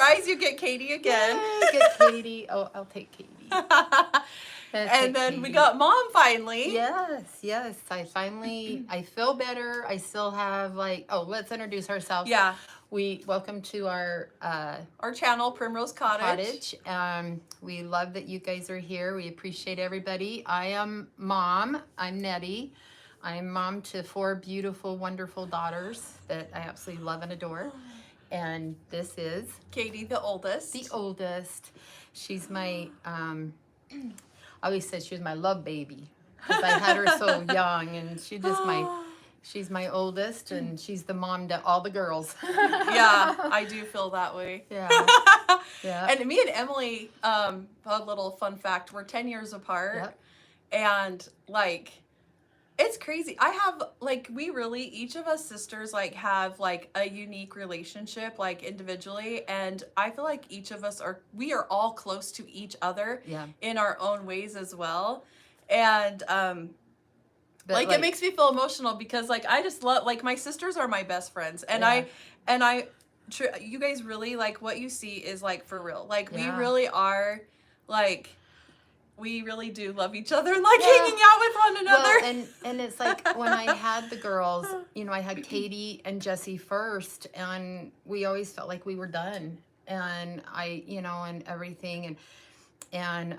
Surprise, you get Katie again. Yay, get Katie. Oh, I'll take Katie. And then we got Mom finally. Yes. I feel better. I still have let's introduce ourselves. Yeah. Welcome to our channel, Primrose Cottage. We love that you guys are here. We appreciate everybody. I am Mom. I'm Nettie. I'm mom to 4 beautiful, wonderful daughters that I absolutely love and adore. And this is Katie, the oldest. The oldest. She's my, I always said she was my love baby because I had her so young, and she's my oldest, and she's the mom to all the girls. Yeah, I do feel that way. Yeah. Yeah. And me and Emily, a little fun fact, we're 10 years apart. Yep. And it's crazy. I have each of us sisters have a unique relationship individually, and I feel like each of us we are all close to each other in our own ways as well. And it makes me feel emotional because I just love my sisters are my best friends, and you guys really what you see is for real. We really are we really do love each other and hanging out with one another. Well, and it's when I had the girls, I had Katie and Jessie first, and we always felt like we were done. And and everything. And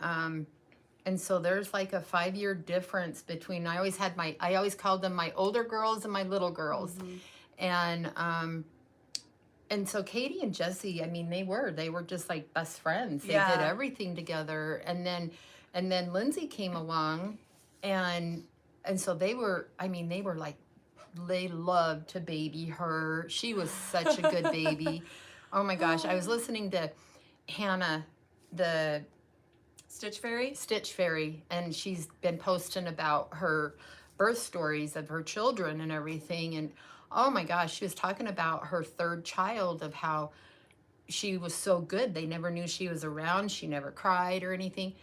so there's a 5-year difference between, I always called them my older girls and my little girls. Mm-hmm. And so Katie and Jessie, they were just best friends. They did everything together. And then Lindsay came along, and so they loved to baby her. She was such a good baby. Oh my gosh. I was listening to Hannah, the Stitch Fairy, and she's been posting about her birth stories of her children and everything. And oh my gosh, she was talking about her 3rd child, of how she was so good. They never knew she was around. She never cried or anything.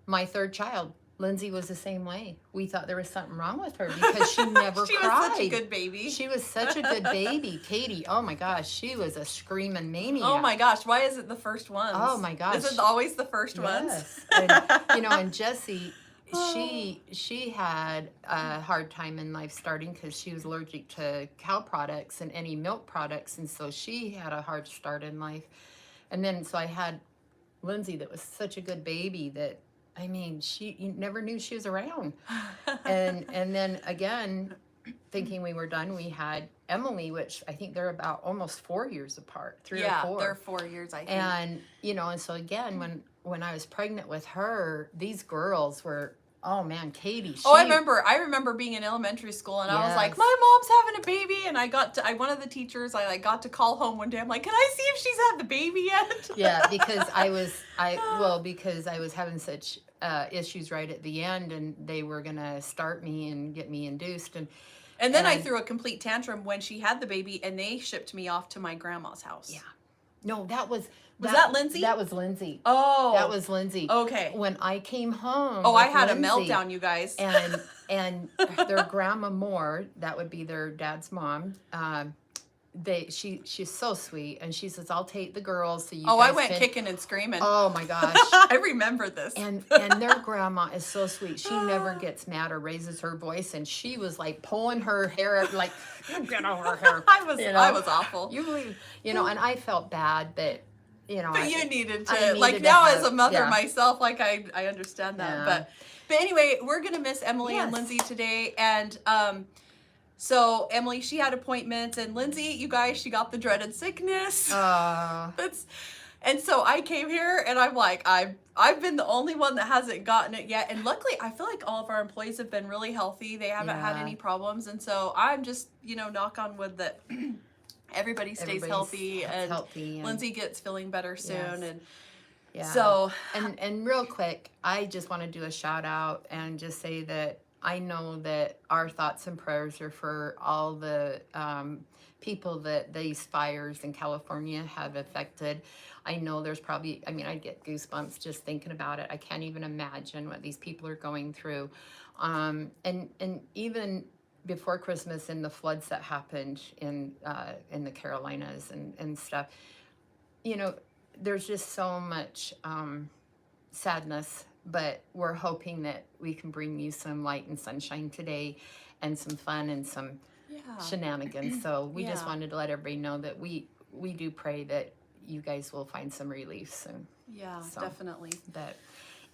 My 3rd child, Lindsay, was the same way. We thought there was something wrong with her because she never cried. She was such a good baby. She was such a good baby. Katie, oh my gosh, she was a screaming maniac. Oh my gosh, why is it the first ones? Oh my gosh. Is it always the first ones? And, and Jessie, she had a hard time in life starting because she was allergic to cow products and any milk products, and so she had a hard start in life. And then so I had Lindsay, that was such a good baby that you never knew she was around. And then again, thinking we were done, we had Emily, which I think they're about almost 4 years apart, 3 or 4. Yeah, they're 4 years, I think. And, and so again, when I was pregnant with her, these girls were, oh man, Katie. I remember being in elementary school, and I was like, my mom's having a baby, and one of the teachers, I got to call home one day. I'm like, can I see if she's had the baby yet? Yeah, because I was having such issues right at the end, and they were gonna start me and get me induced, and then I threw a complete tantrum when she had the baby, and they shipped me off to my grandma's house. Yeah, no, that was Lindsay? That was Lindsay. Oh, that was Lindsay. Okay. When I came home, I had Lindsay, a meltdown, you guys. and their grandma Moore, that would be their dad's mom. She's so sweet, and she says, I'll take the girls so you guys I went kicking and screaming. Oh my gosh. I remember this. And their grandma is so sweet. She never gets mad or raises her voice, and she was pulling her hair get over her. I was awful. And I felt bad, but but you needed to now as a mother myself, I understand that. Yeah. But anyway, we're gonna miss Emily and Lindsay today, and so Emily, she had appointments, and Lindsay, you guys, she got the dreaded sickness. And so I came here, and I'm like, I've been the only one that hasn't gotten it yet, and luckily I feel like all of our employees have been really healthy. They haven't had any problems, and so I'm just knock on wood that everybody stays healthy, and Lindsay gets feeling better soon. And so and real quick, I just want to do a shout out and just say that I know that our thoughts and prayers are for all the people that these fires in California have affected. I know there's probably, I get goosebumps just thinking about it. I can't even imagine what these people are going through. And even before Christmas and the floods that happened in the Carolinas and stuff, you know, there's just so much sadness, but we're hoping that we can bring you some light and sunshine today and some fun and some shenanigans. So we just wanted to let everybody know that we do pray that you guys will find some relief soon. Yeah, definitely. But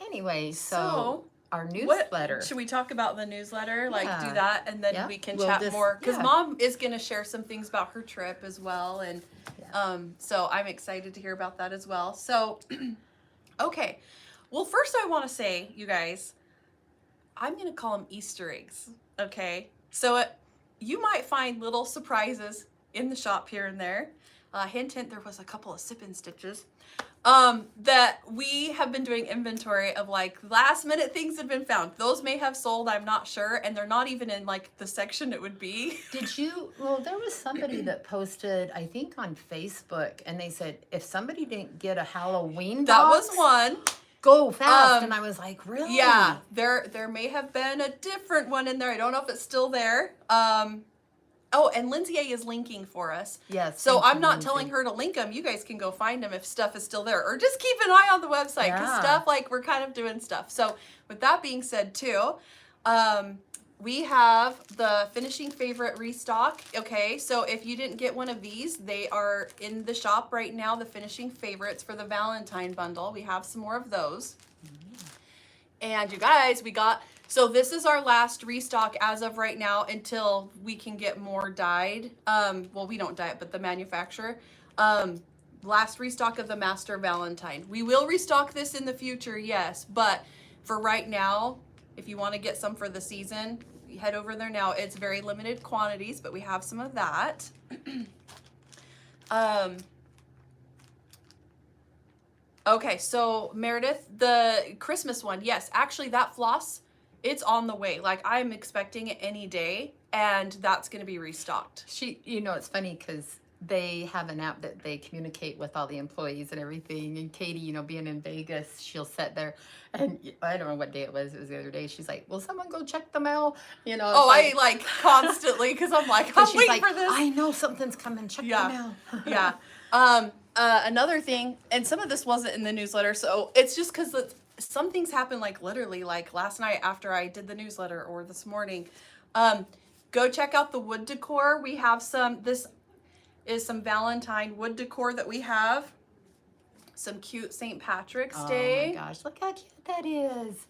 anyway, so our newsletter. Should we talk about the newsletter? Like do that, and then we can chat more. Because Mom is going to share some things about her trip as well. And so I'm excited to hear about that as well. So, okay. Well, first I want to say, you guys, I'm going to call them Easter eggs. Okay. So you might find little surprises in the shop here and there. Hint, hint, there was a couple of sip-in stitches. That we have been doing inventory of like last minute things have been found. Those may have sold, I'm not sure, and they're not even in like the section it would be. Did you, well, there was somebody that posted, I think on Facebook, and they said, if somebody didn't get a Halloween that box, was one. Go fast. And I was like, really? Yeah, there may have been a different one in there. I don't know if it's still there. Oh, and Lindsay A is linking for us. Yes. So I'm not telling her to link them. You guys can go find them if stuff is still there. Or just keep an eye on the website. Because stuff, like, we're kind of doing stuff. So with that being said, too, we have the Finishing Favorite restock. Okay, so if you didn't get one of these, they are in the shop right now, the Finishing Favorites for the Valentine bundle. We have some more of those. And you guys, we got... So this is our last restock as of right now until we can get more dyed. Well, we don't dye it, but the manufacturer. Last restock of the Master Valentine. We will restock this in the future, yes. But for right now, if you want to get some for the season, head over there now. It's very limited quantities, but we have some of that. Okay, so Meredith, the Christmas one. Yes, actually that floss... It's on the way. Like, I'm expecting it any day, and that's going to be restocked. You know, it's funny because they have an app that they communicate with all the employees and everything. And Katie, you know, being in Vegas, she'll sit there, and I don't know what day it was the other day. She's like, will someone go check the mail? You know. I like constantly, because I'm like, I'm waiting for this. I know something's coming. Check the mail. Yeah. Another thing, and some of this wasn't in the newsletter, so it's just because some things happen like literally like last night after I did the newsletter or this morning. Go check out the wood decor. We have this is some Valentine wood decor that we have. Some cute St. Patrick's Day. Oh my gosh, look how cute that is.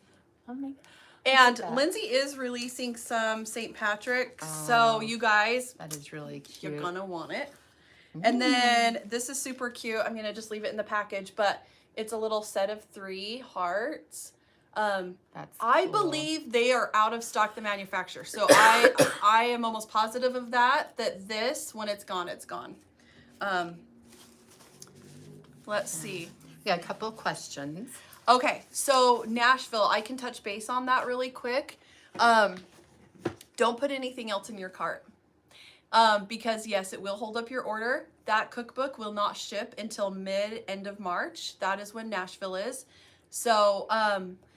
Oh my God. And Lindsay is releasing some St. Patrick's. So you guys, that is really cute. You're gonna want it. And then this is super cute. I'm gonna just leave it in the package, but it's a little set of 3 hearts. That's I cool. believe they are out of stock, the manufacturer. So I am almost positive of that this, when it's gone, it's gone. Let's see. We got a couple of questions. Okay, so Nashville, I can touch base on that really quick. Don't put anything else in your cart. Because yes, it will hold up your order. That cookbook will not ship until end of March. That is when Nashville is. So,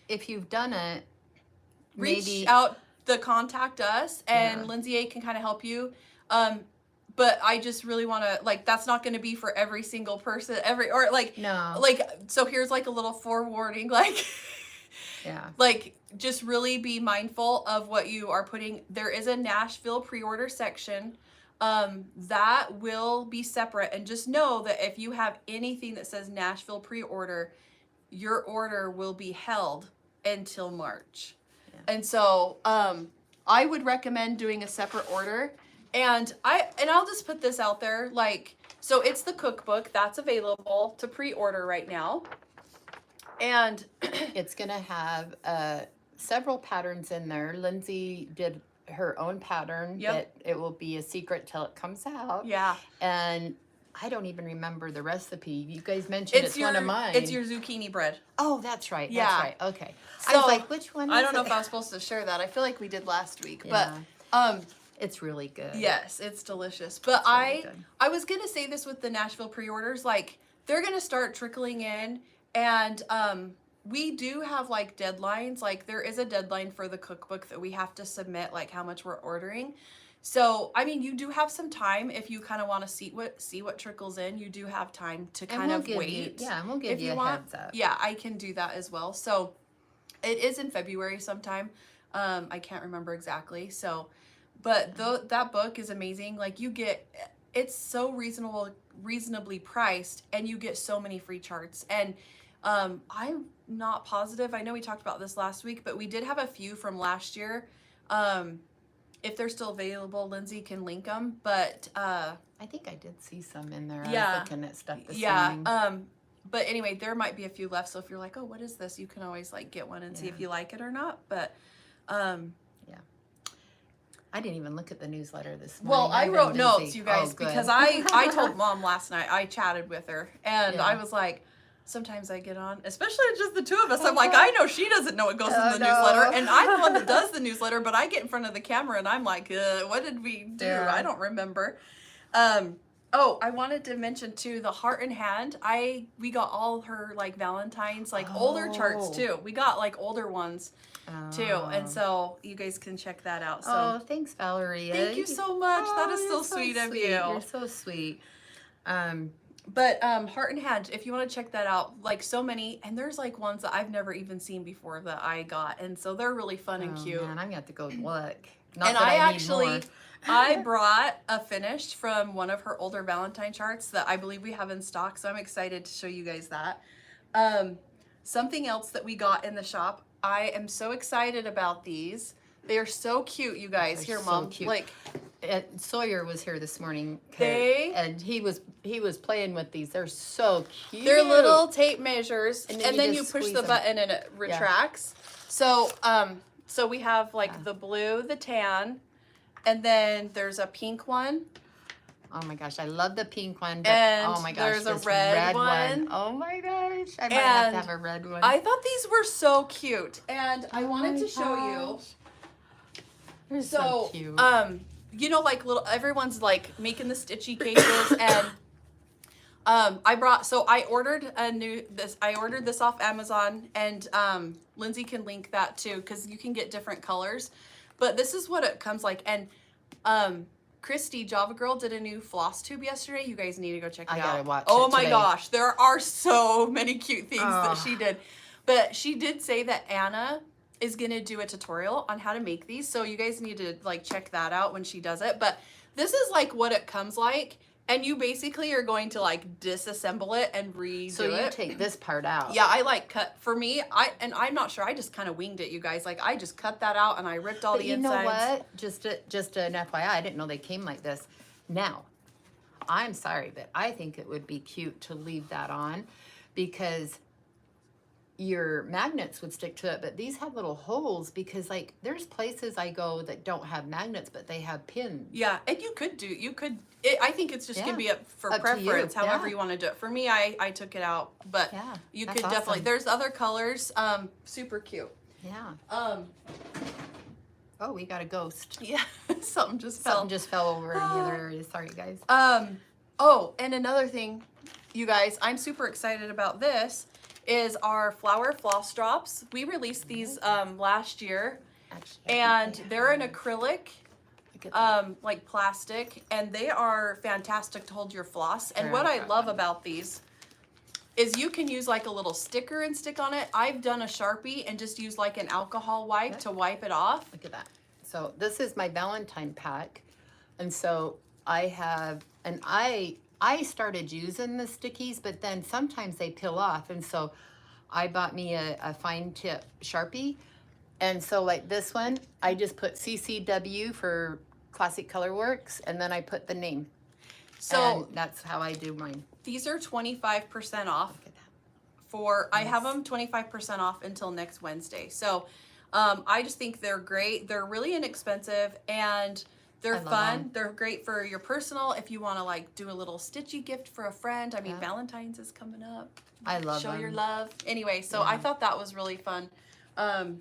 if you've done it, reach out, contact us, and Lindsay A can kind of help you. But I just really want to, like, that's not going to be for every single person, so here's like a little forewarning, like, like, just really be mindful of what you are putting. There is a Nashville pre-order section that will be separate, and just know that if you have anything that says Nashville pre-order, your order will be held until March. And so I would recommend doing a separate order. And I'll just put this out there, like, so it's the cookbook that's available to pre-order right now. And it's gonna have several patterns in there. Lindsay did her own pattern that it will be a secret till it comes out. Yeah. And I don't even remember the recipe. You guys mentioned it's one of mine. It's your zucchini bread. Oh, that's right. Yeah. That's right. Okay. So, I was like, which one is I don't know it? if I was supposed to share that. I feel like we did last week. Yeah. But it's really good. Yes, it's delicious. But I was going to say this with the Nashville pre-orders, like, they're going to start trickling in, and we do have like deadlines. Like, there is a deadline for the cookbook that we have to submit, like how much we're ordering. So, I mean, you do have some time if you kind of want to see what trickles in. You do have time to kind of wait. And we'll give you a heads up. Yeah, I can do that as well. So, it is in February sometime. I can't remember exactly. So, but that book is amazing. Like it's so reasonably priced, and you get so many free charts. And I'm not positive. I know we talked about this last week, but we did have a few from last year. If they're still available, Lindsay can link them. But I think I did see some in there. Yeah, I was looking at stuff this morning. But anyway, there might be a few left. So if you're like, oh, what is this? You can always like get one and see if you like it or not. But yeah. I didn't even look at the newsletter this morning. Well, I wrote notes, you guys, because I told Mom last night, I chatted with her, and I was like, sometimes I get on, especially just the two of us, I'm like, I know she doesn't know what goes in the newsletter, and I'm the one that does the newsletter, but I get in front of the camera, and I'm like, what did we do? I don't remember. Oh, I wanted to mention too, the Heart and Hand. We got all her like Valentine's, like older charts too. We got like older ones too, and so you guys can check that out. So thanks, Valerie. thank you so much. That is so sweet of you. You're so sweet. But Heart and Hand, if you want to check that out, like so many, and there's like ones that I've never even seen before that I got, and so they're really fun and cute. Man, I'm gonna have to go look. And I brought a finished from one of her older Valentine charts that I believe we have in stock, so I'm excited to show you guys that. Something else that we got in the shop, I am so excited about these. They are so cute, you guys. Here, Mom. Cute. Like, Sawyer was here this morning, and he was playing with these. They're so cute. They're little tape measures, and then you push the button and it retracts. So, so we have like the blue, the tan, and then there's a pink one. Oh my gosh, I love the pink one. But and oh my gosh, there's a red one. Oh my gosh, I might have to have a red one. I thought these were so cute, and I wanted to show you. They're so cute. You know, like everyone's like making the stitchy cases, and I ordered this off Amazon, and Lindsay can link that too, because you can get different colors, but this is what it comes like. And Christy Java Girl did a new Flosstube yesterday. You guys need to go check it out. I gotta watch it Oh my today. Gosh, there are so many cute things that she did, but she did say that Anna is gonna do a tutorial on how to make these, so you guys need to like check that out when she does it. But this is like what it comes like, and you basically are going to like disassemble it and redo it. So you take this part out. Yeah, I like cut. For me, I'm not sure. I just kind of winged it, you guys. Like I just cut that out and I ripped all the insides. You know what? Just an FYI, I didn't know they came like this. Now, I'm sorry, but I think it would be cute to leave that on, because your magnets would stick to it, but these have little holes, because like there's places I go that don't have magnets, but they have pins. Yeah, and I think it's just gonna be up for preference, however you want to do it. For me, I took it out, but you could definitely, awesome. There's other colors, super cute. Yeah. Oh, we got a ghost. Yeah, something just fell over in the other area. Sorry, guys. Oh, and another thing, you guys, I'm super excited about this, is our flower floss drops. We released these last year. Actually, and they're an acrylic, like plastic, and they are fantastic to hold your floss. And what I love about these is you can use like a little sticker and stick on it. I've done a Sharpie and just use like an alcohol wipe to wipe it off. Look at that. So this is my Valentine pack, and so I have, and I started using the stickies, but then sometimes they peel off, and so I bought me a fine tip Sharpie, and so like this one, I just put CCW for Classic Color Works, and then I put the name. So and that's how I do mine. These are 25% off. Look at that. I have them 25% off until next Wednesday. So I just think they're great. They're really inexpensive, and they're fun. Them. They're great for your personal, if you want to like do a little stitchy gift for a friend. I mean, Valentine's is coming up. I love Show them. your love. Anyway, so I thought that was really fun. And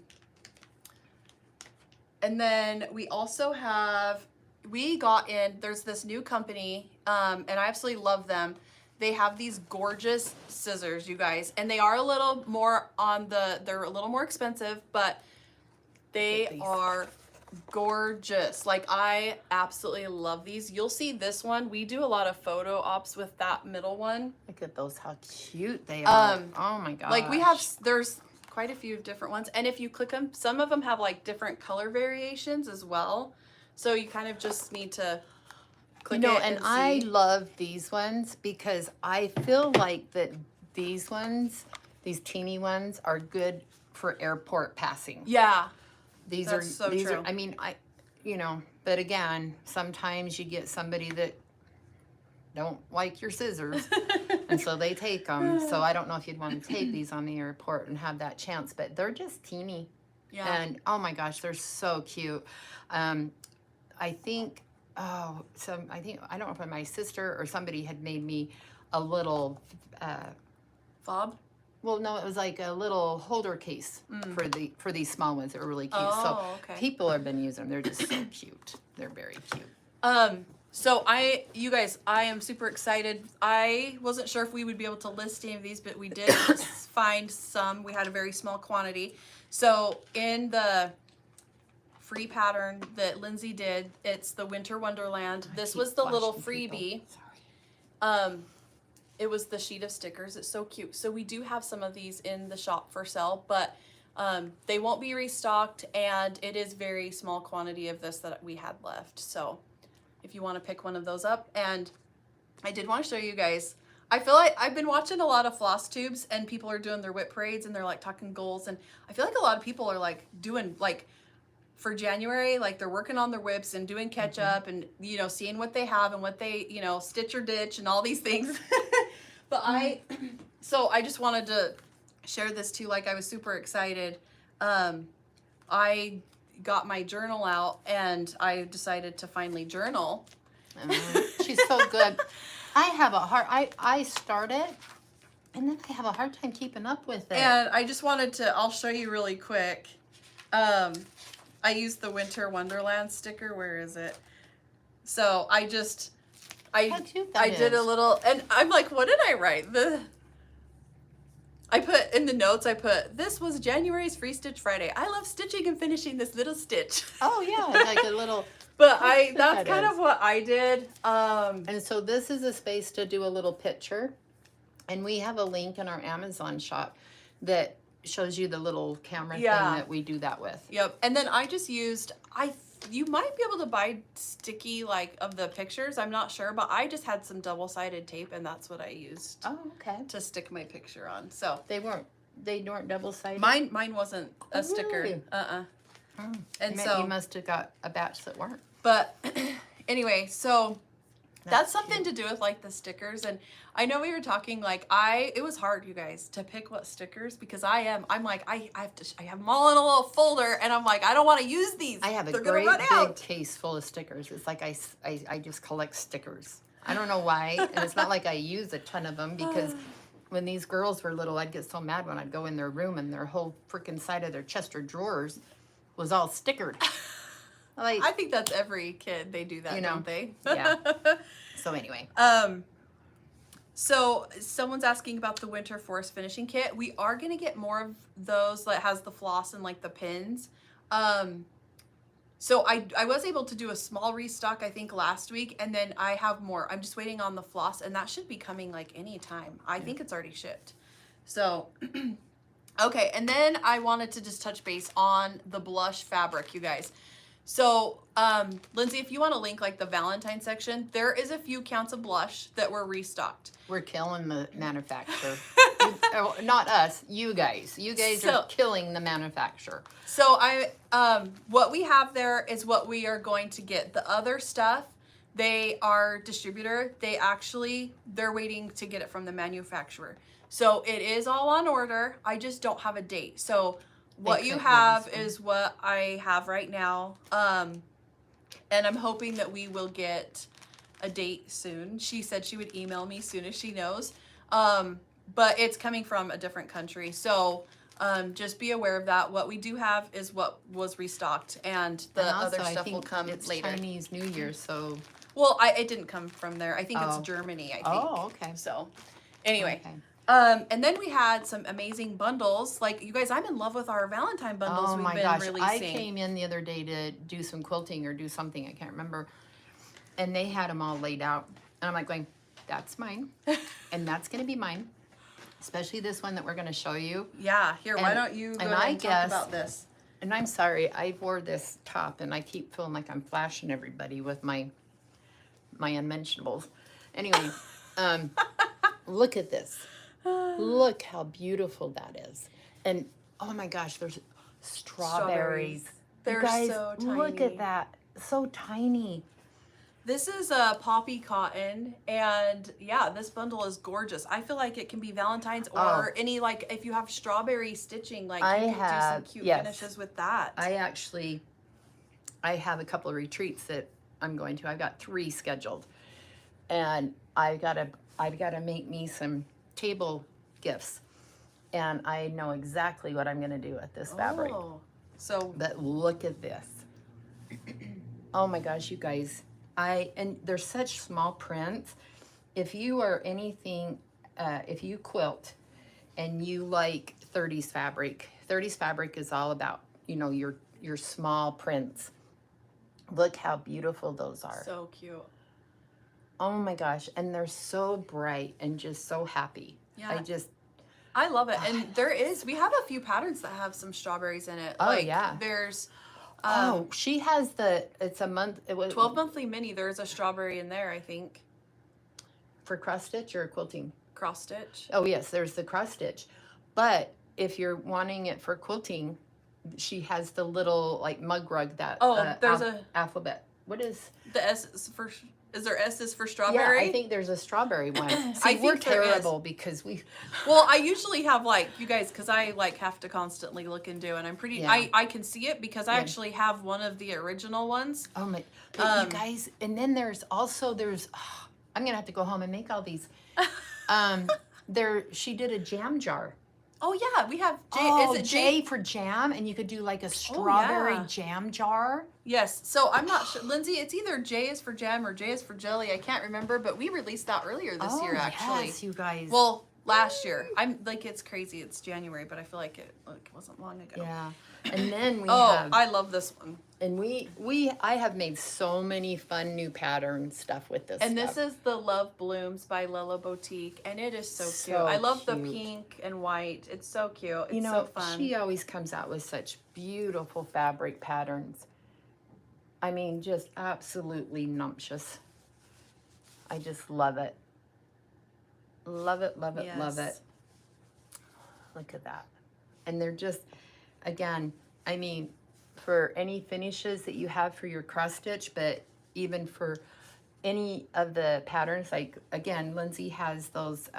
then we also there's this new company, and I absolutely love them. They have these gorgeous scissors, you guys, and they are a little more they're a little more expensive, but they are gorgeous. Like, I absolutely love these. You'll see this one. We do a lot of photo ops with that middle one. Look at those, how cute they are. Oh my gosh. Like, there's quite a few different ones. And if you click them, some of them have like different color variations as well. So you kind of just need to click it and I love these ones because I feel like that these ones, these teeny ones, are good for airport passing. Yeah. These That's so true. I mean, but again, sometimes you get somebody that don't like your scissors, and so they take them. So I don't know if you'd want to take these on the airport and have that chance, but they're just teeny. Yeah. And oh my gosh, they're so cute. I think, I don't know if my sister or somebody had made me a little, fob? well, no, it was like a little holder case for these small ones that were really cute. Oh, so okay. people have been using them. They're just so cute. They're very cute. So you guys, I am super excited. I wasn't sure if we would be able to list any of these, but we did find some. We had a very small quantity. So in the free pattern that Lindsay did, it's the Winter Wonderland. This was the little freebie. Sorry. It was the sheet of stickers. It's so cute. So we do have some of these in the shop for sale, but they won't be restocked, and it is very small quantity of this that we had left. So if you want to pick one of those up. And I did want to show you guys, I feel like I've been watching a lot of Flosstubes, and people are doing their whip parades, and they're like talking goals, and I feel like a lot of people are like doing, like, for January, like they're working on their whips and doing catch up and, you know, seeing what they have and what they, you know, stitch or ditch and all these things. But so I just wanted to share this too. Like, I was super excited. I got my journal out and I decided to finally journal. She's so good. I started and then I have a hard time keeping up with it. And I just wanted to, I'll show you really quick. I used the Winter Wonderland sticker. Where is it? So I did a little, and I'm like, what did I write? I put in the notes, this was January's Free Stitch Friday. I love stitching and finishing this little stitch. Oh yeah, like a little. But that's kind of what I did. And so this is a space to do a little picture. And we have a link in our Amazon shop that shows you the little camera thing that we do that with. Yep. And then I just used, you might be able to buy sticky, like, of the pictures. I'm not sure, but I just had some double-sided tape, and that's what I used. Oh, okay. To stick my picture on. So they weren't double-sided. Mine wasn't a sticker. Really? And so you must have got a batch that weren't. But anyway, so that's something to do with, like, the stickers. And I know we were talking, like, it was hard, you guys, to pick what stickers, because I'm like, I have them all in a little folder, and I'm like, I don't want to use these. I have a They're great big case full of stickers. It's like I just collect stickers. I don't know why, and it's not like I use a ton of them, because when these girls were little, I'd get so mad when I'd go in their room and their whole freaking side of their chest or drawers was all stickered. Like, I think that's every kid. They do that, don't they? Yeah. So anyway. So someone's asking about the Winter Forest finishing kit. We are going to get more of those that has the floss and, like, the pins. So I was able to do a small restock, I think, last week, and then I have more. I'm just waiting on the floss, and that should be coming, like, anytime. I think it's already shipped. So, okay, and then I wanted to just touch base on the blush fabric, you guys. So, Lindsay, if you want to link, like, the Valentine section, there is a few counts of blush that were restocked. We're killing the manufacturer. Not us, you guys. You guys are killing the manufacturer. So what we have there is what we are going to get. The other stuff, they are distributor. They're waiting to get it from the manufacturer. So it is all on order. I just don't have a date. So what you have is what I have right now. And I'm hoping that we will get a date soon. She said she would email me soon as she knows. But it's coming from a different country. So just be aware of that. What we do have is what was restocked, and the other stuff will come later. It's Chinese New Year, so. Well, it didn't come from there. I think it's Germany, I think. Oh, okay. So anyway. Okay. And then we had some amazing bundles. Like, you guys, I'm in love with our Valentine bundles Oh we've my been gosh, releasing. I came in the other day to do some quilting or do something, I can't remember. And they had them all laid out. And I'm like going, that's mine. And that's going to be mine. Especially this one that we're going to show you. Yeah, here, why don't you go ahead and talk about this? And I'm sorry, I wore this top and I keep feeling like I'm flashing everybody with my unmentionables. Anyway, look at this. Look how beautiful that is. And oh my gosh, there's strawberries. They're guys, so tiny. look at that. So tiny. This is a poppy cotton, and yeah, this bundle is gorgeous. I feel like it can be Valentine's or any, like, if you have strawberry stitching, like you could do some cute finishes with that. I have a couple of retreats that I'm going to. I've got 3 scheduled, and I've got to make me some table gifts, and I know exactly what I'm going to do with this fabric. But look at this. Oh my gosh, you guys. And they're such small prints. If you are anything, if you quilt and you like 30s fabric is all about, you know, your small prints. Look how beautiful those are. So cute. Oh my gosh. And they're so bright and just so happy. Yeah. I love it. And we have a few patterns that have some strawberries in it. Oh, like, yeah. There's... she has it's a month. It was 12 monthly mini. There's a strawberry in there, I think. For cross stitch or quilting? Cross stitch. Oh yes, there's the cross stitch. But if you're wanting it for quilting, she has the little like mug rug that. There's a alphabet. What is the S is for? Is there S's for strawberry? Yeah, I think there's a strawberry one. See, we're terrible because we... Well, I usually have, like, you guys, because I, like, have to constantly look and do, and I'm pretty... Yeah. I can see it because I actually have one of the original ones. Oh, my... But you guys... And then there's also... I'm going to have to go home and make all these. She did a jam jar. Oh, yeah, we have J. Is it J for jam? And you could do, like, a strawberry jam jar. Yes. So I'm not sure. Lindsay, it's either J is for jam or J is for jelly. I can't remember, but we released that earlier this year, actually. Yes, you guys. Well, last year. I'm like, it's crazy. It's January, but I feel like it wasn't long ago. Yeah. And then we have... I love this one. And I have made so many fun new pattern stuff with this. And this is the Love Blooms by Lila Boutique, and it is so cute. I love the pink and white. It's so cute. It's so fun. She always comes out with such beautiful fabric patterns. I mean, just absolutely numptious. I just love it. Love it, love it, love it. Look at that. And they're just, again, I mean, for any finishes that you have for your cross stitch, but even for any of the patterns, like, again, Lindsay has those,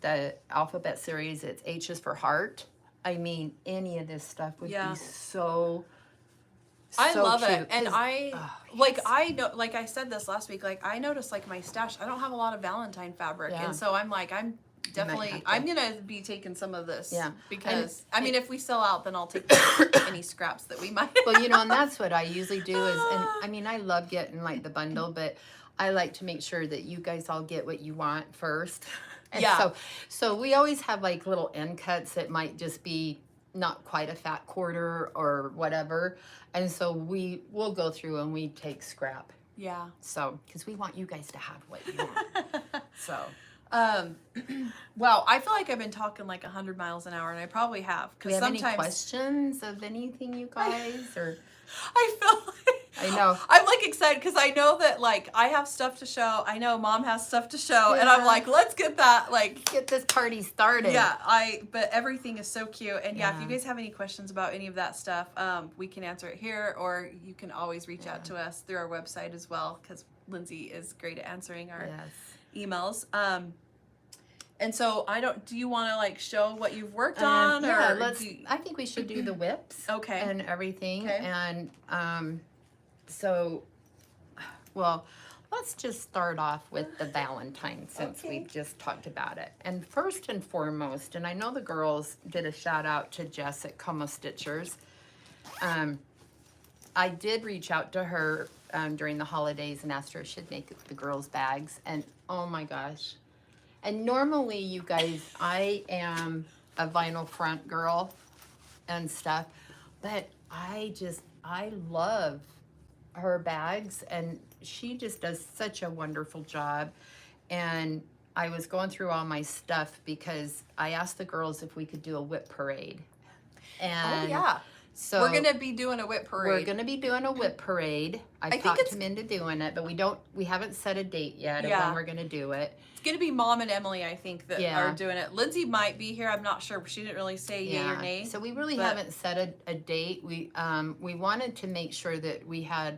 the alphabet series, it's H is for heart. I mean, any of this stuff would be so I love it. And I know, like I said this last week, like I noticed like my stash, I don't have a lot of Valentine fabric. And so I'm like, I'm going to be taking some of this. Yeah. Because, I mean, if we sell out, then I'll take any scraps that we might. Well, you know, and that's what I usually do is, and I mean, I love getting like the bundle, but I like to make sure that you guys all get what you want first. And so we always have like little end cuts that might just be not quite a fat quarter or whatever. And so we'll go through and we take scrap. Yeah. So, because we want you guys to have what you want. So. Wow, I feel like I've been talking like 100 miles an hour, and I probably have. Do you have any questions of anything, you guys? Or I feel like I know. I'm like excited because I know that like I have stuff to show. I know Mom has stuff to show, and I'm like, let's get that get this party started. Yeah, but everything is so cute, and if you guys have any questions about any of that stuff, we can answer it here, or you can always reach out to us through our website as well, because Lindsay is great at answering our emails. And so do you want to like show what you've worked on? Yeah, I think we should do the whips. Okay. And everything. Okay. And well, let's just start off with the Valentine since we just talked about it. And first and foremost, and I know the girls did a shout out to Jess at Como Stitchers. I did reach out to her during the holidays and asked her if she'd make the girls' bags. And oh my gosh, And normally, you guys, I am a vinyl front girl and stuff, but I love her bags, and she just does such a wonderful job. And I was going through all my stuff because I asked the girls if we could do a whip parade. And oh yeah. so we're gonna be doing a whip parade. We're gonna be doing a whip parade. I talked him into doing it, but we haven't set a date yet of when we're gonna do it. It's gonna be Mom and Emily, I think, that are doing it. Lindsay might be here. I'm not sure. She didn't really say yay or nay. So we really haven't set a date. We wanted to make sure that we had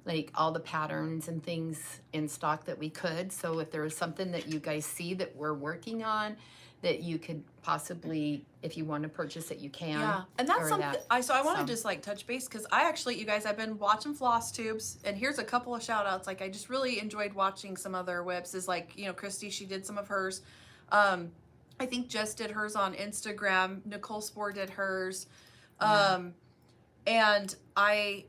like all the patterns and things in stock that we could. So if there was something that you guys see that we're working on, that you could possibly, if you want to purchase it, you can. Yeah, and that's something. I want to just like touch base because I actually, you guys, I've been watching Flosstubes, and here's a couple of shout outs. Like I just really enjoyed watching some other whips. Is like, you know, Christy, she did some of hers. I think Jess did hers on Instagram. Nicole Spore did hers, and I.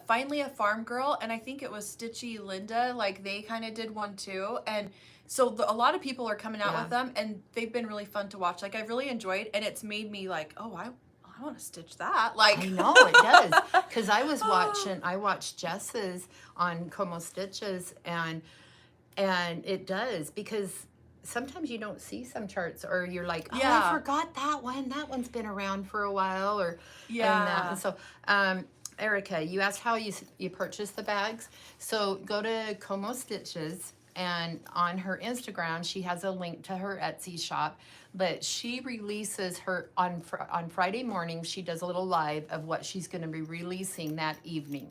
Finally a Farm Girl, and I think it was Stitchy Linda, like they kind of did one too, and so a lot of people are coming out with them, and they've been really fun to watch. Like I've really enjoyed, and it's made me like, oh, I want to stitch that. Like I know it does, because I watched Jess's on Como Stitches, and it does, because sometimes you don't see some charts, or you're like, oh, I forgot that one. That one's been around for a while, or and so Erica, you asked how you purchase the bags. So go to Como Stitches, and on her Instagram, she has a link to her Etsy shop. But she releases her on Friday morning. She does a little live of what she's going to be releasing that evening,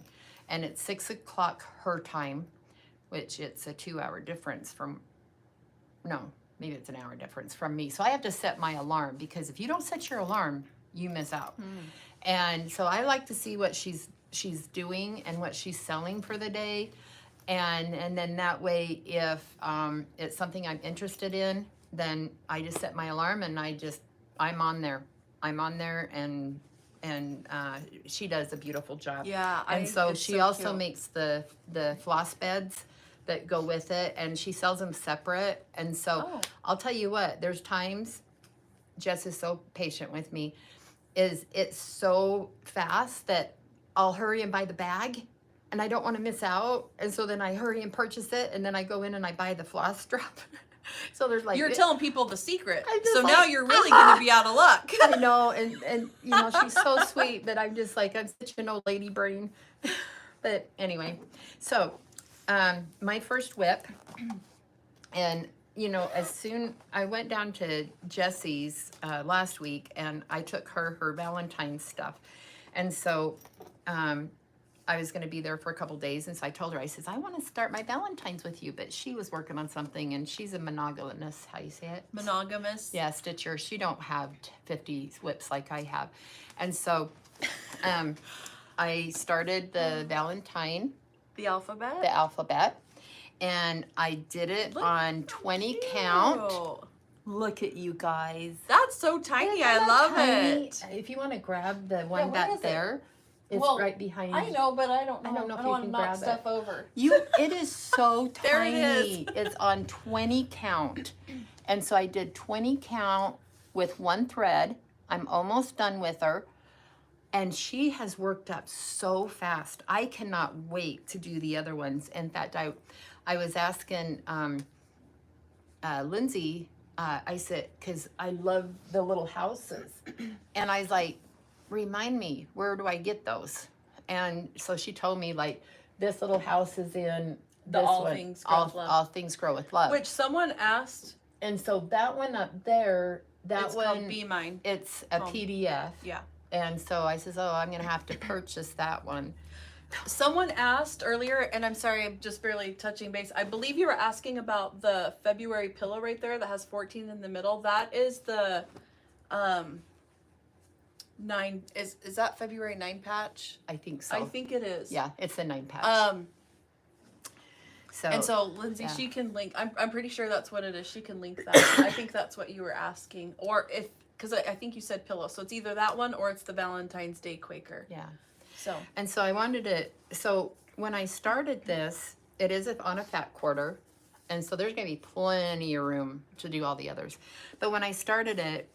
and it's 6 o'clock her time, which it's a 2-hour difference from. No, maybe it's an hour difference from me. So I have to set my alarm, because if you don't set your alarm, you miss out. And so I like to see what she's doing and what she's selling for the day, and then that way, if it's something I'm interested in, then I just set my alarm and I'm on there, and she does a beautiful job. Yeah, and so she also makes the floss beds that go with it, and she sells them separate. And so I'll tell you what, there's times Jess is so patient with me. It's so fast that I'll hurry and buy the bag, and I don't want to miss out, and so then I hurry and purchase it, and then I go in and I buy the floss strap. So there's like, you're telling people the secret, so now you're really going to be out of luck. I know, and you know, she's so sweet, but I'm just like, I'm such an old lady brain. But anyway, so my first whip, and you know, as soon I went down to Jesse's last week, and I took her Valentine's stuff, and so I was going to be there for a couple days, and so I told her, I says, I want to start my Valentine's with you, but she was working on something, and she's a monogamous, how you say it? Monogamous? Yeah, stitcher. She don't have 50 whips like I have, and so I started the Valentine. The alphabet? The alphabet. And I did it on 20 count. Look at you guys. That's so tiny. I love it. If you want to grab the one back there, it's right behind you. I know, but I don't know. I don't know if I you want can to knock grab stuff over. It is so tiny. There it is. It's on 20 count. And so I did 20 count with one thread. I'm almost done with her. And she has worked up so fast. I cannot wait to do the other ones. In fact, I was asking Lindsay, I said, because I love the little houses. And I was like, remind me, where do I get those? And so she told me, like, this little house is in this All one, Things Grow with Love. All Things Grow with Love. Which someone asked. And so that one up there, It's called Be Mine. It's a PDF. Yeah. And so I says, oh, I'm going to have to purchase that one. Someone asked earlier, and I'm sorry, I'm just barely touching base. I believe you were asking about the February pillow right there that has 14 in the middle. That is the 9. Is that February 9 patch? I think so. I think it is. Yeah, it's the 9 patch. So Lindsay, she can link. I'm pretty sure that's what it is. She can link that. I think that's what you were asking, or if. Because I think you said pillow. So it's either that one or it's the Valentine's Day Quaker. Yeah. And so I wanted to, so when I started this, it is on a fat quarter. And so there's going to be plenty of room to do all the others. But when I started it,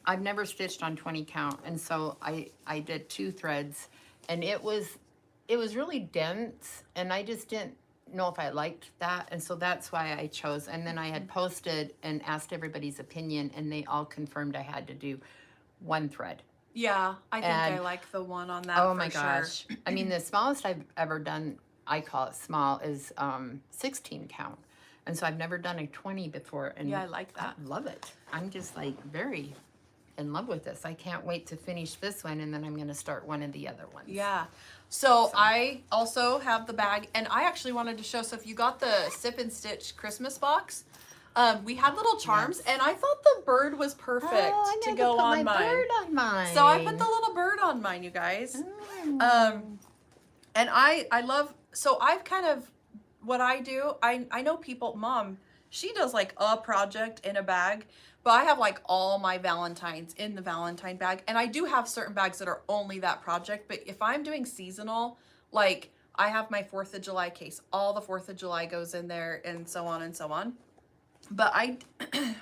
I've never stitched on 20 count. And so I did 2 threads, and it was really dense, and I just didn't know if I liked that. And so that's why I chose. And then I had posted and asked everybody's opinion, and they all confirmed I had to do 1 thread. Yeah, I think I like the one on that. Oh my gosh. I mean, the smallest I've ever done, I call it small, is 16 count. And so I've never done a 20 before. And yeah, I like that. I love it. I'm just like very in love with this. I can't wait to finish this one, and then I'm going to start one of the other ones. Yeah. So I also have the bag, and I actually wanted to show, so if you got the Sip and Stitch Christmas box, we had little charms, and I thought the bird was perfect to go on mine. Bird on mine. So I put the little bird on mine, you guys. And I love, so I've kind of, what I do, I know people, Mom, she does like a project in a bag, but I have like all my Valentines in the Valentine bag. And I do have certain bags that are only that project. But if I'm doing seasonal, like I have my 4th of July case, all the 4th of July goes in there, and so on and so on. But I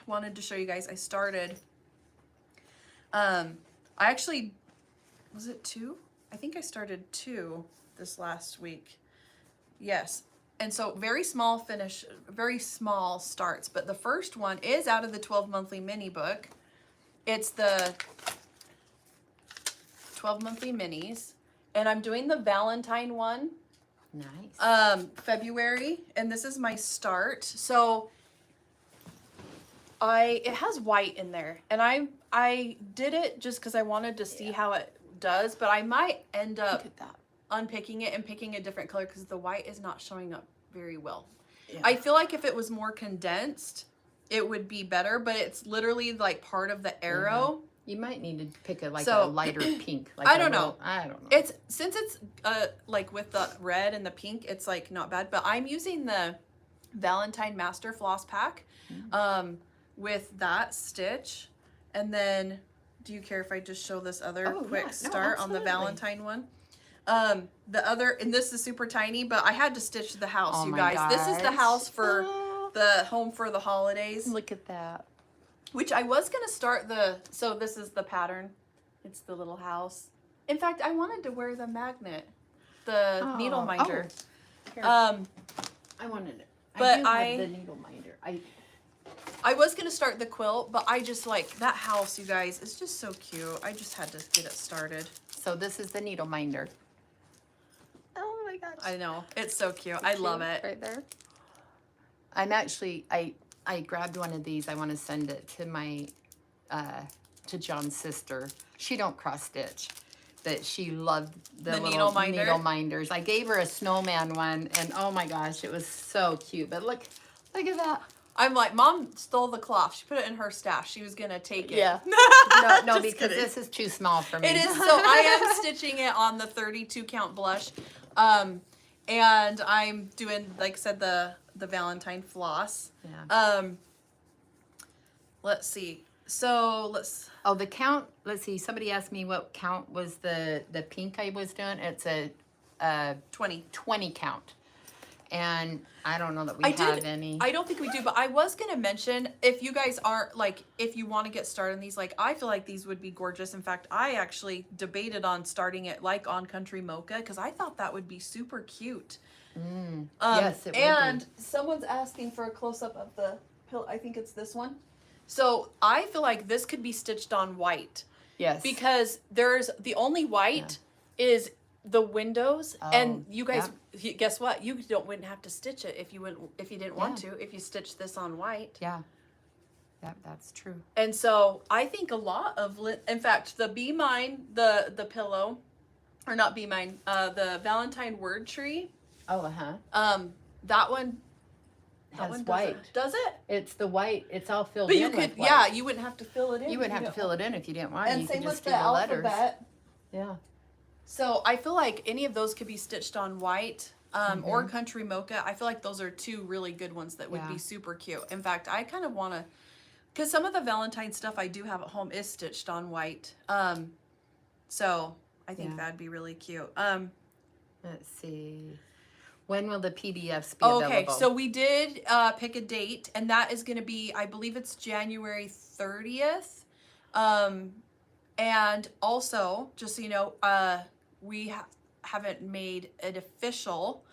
wanted to show you guys, I started, I actually, was it 2? I think I started 2 this last week. Yes. And so very small finish, very small starts. But the first one is out of the 12 monthly mini book. It's the 12 monthly minis. And I'm doing the Valentine one. Nice. February. And this is my start. So it has white in there. And I did it just because I wanted to see how it does. But I might end up unpicking it and picking a different color because the white is not showing up very well. Yeah. I feel like if it was more condensed, it would be better, but it's literally like part of the arrow. You might need to pick a lighter pink. Like I don't know. I don't know. It's since it's like with the red and the pink, it's like not bad. But I'm using the Valentine Master Floss Pack with that stitch. And then, do you care if I just show this other quick start on the Valentine one? The other, and this is super tiny, but I had to stitch the house, you guys. This is the house for the home for the holidays. Look at that. Which I was going to start so this is the pattern. It's the little house. In fact, I wanted to wear the magnet, the needle minder. I wanted it. But I have the needle minder. I was going to start the quilt, but I just like that house, you guys. It's just so cute. I just had to get it started. So this is the needle minder. Oh my gosh. I know. It's so cute. I love it. Right there. I'm actually, I grabbed one of these. I want to send it to my, to John's sister. She don't cross stitch, but she loved the little needle minders. I gave her a snowman one, and oh my gosh, it was so cute. But look at that. I'm like, Mom stole the cloth. She put it in her stash. She was going to take it. Yeah. No, because this is too small for me. It is. So I am stitching it on the 32 count blush. And I'm doing, like I said, the Valentine floss. Yeah. Let's see. So Oh, the count. Let's see. Somebody asked me what count was the pink I was doing. It's a 20 count. And I don't know that we have any. I don't think we do, but I was going to mention, if you guys aren't, like, if you want to get started on these, like, I feel like these would be gorgeous. In fact, I actually debated on starting it, like, on Country Mocha, because I thought that would be super cute. Yes, it would And someone's asking for a close-up of the pill. I think it's this one. So I feel like this could be stitched on white. Yes. Because there's, the only white is the windows, and you guys, guess what? You wouldn't have to stitch it if you didn't want to. If you stitch this on white, that's true. And so I think a lot of, in fact, the Be Mine, the pillow, or not Be Mine, the Valentine word tree. That one has white. Does it? It's the white. It's all filled in. But you could, yeah, you wouldn't have to fill it in. You wouldn't have to fill it in if you didn't want. And you same could just with do the letters. alphabet. Yeah. So I feel like any of those could be stitched on white, or Country Mocha. I feel like those are two really good ones that would be super cute. In fact, I kind of want to, because some of the Valentine stuff I do have at home is stitched on white. So I think that'd be really cute. Let's see. When will the PDFs be available? Okay, so we did pick a date, and that is going to be, I believe it's January 30th. And also, just so you know, we haven't made it official,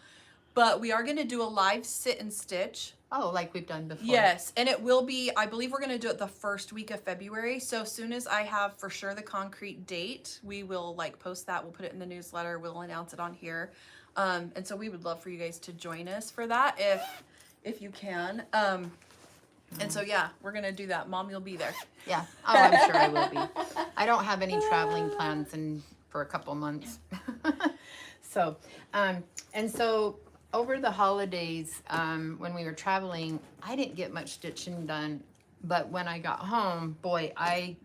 but we are going to do a live sit and stitch. Oh, like we've done before. Yes, and it will be, I believe we're going to do it the first week of February. So as soon as I have for sure the concrete date, we will like post that. We'll put it in the newsletter. We'll announce it on here. And so we would love for you guys to join us for that if you can. And so, yeah, we're going to do that. Mom, you'll be there. Yeah. Oh, I'm sure I will be. I don't have any traveling plans for a couple months. So, and so over the holidays, when we were traveling, I didn't get much stitching done, but when I got home, boy, I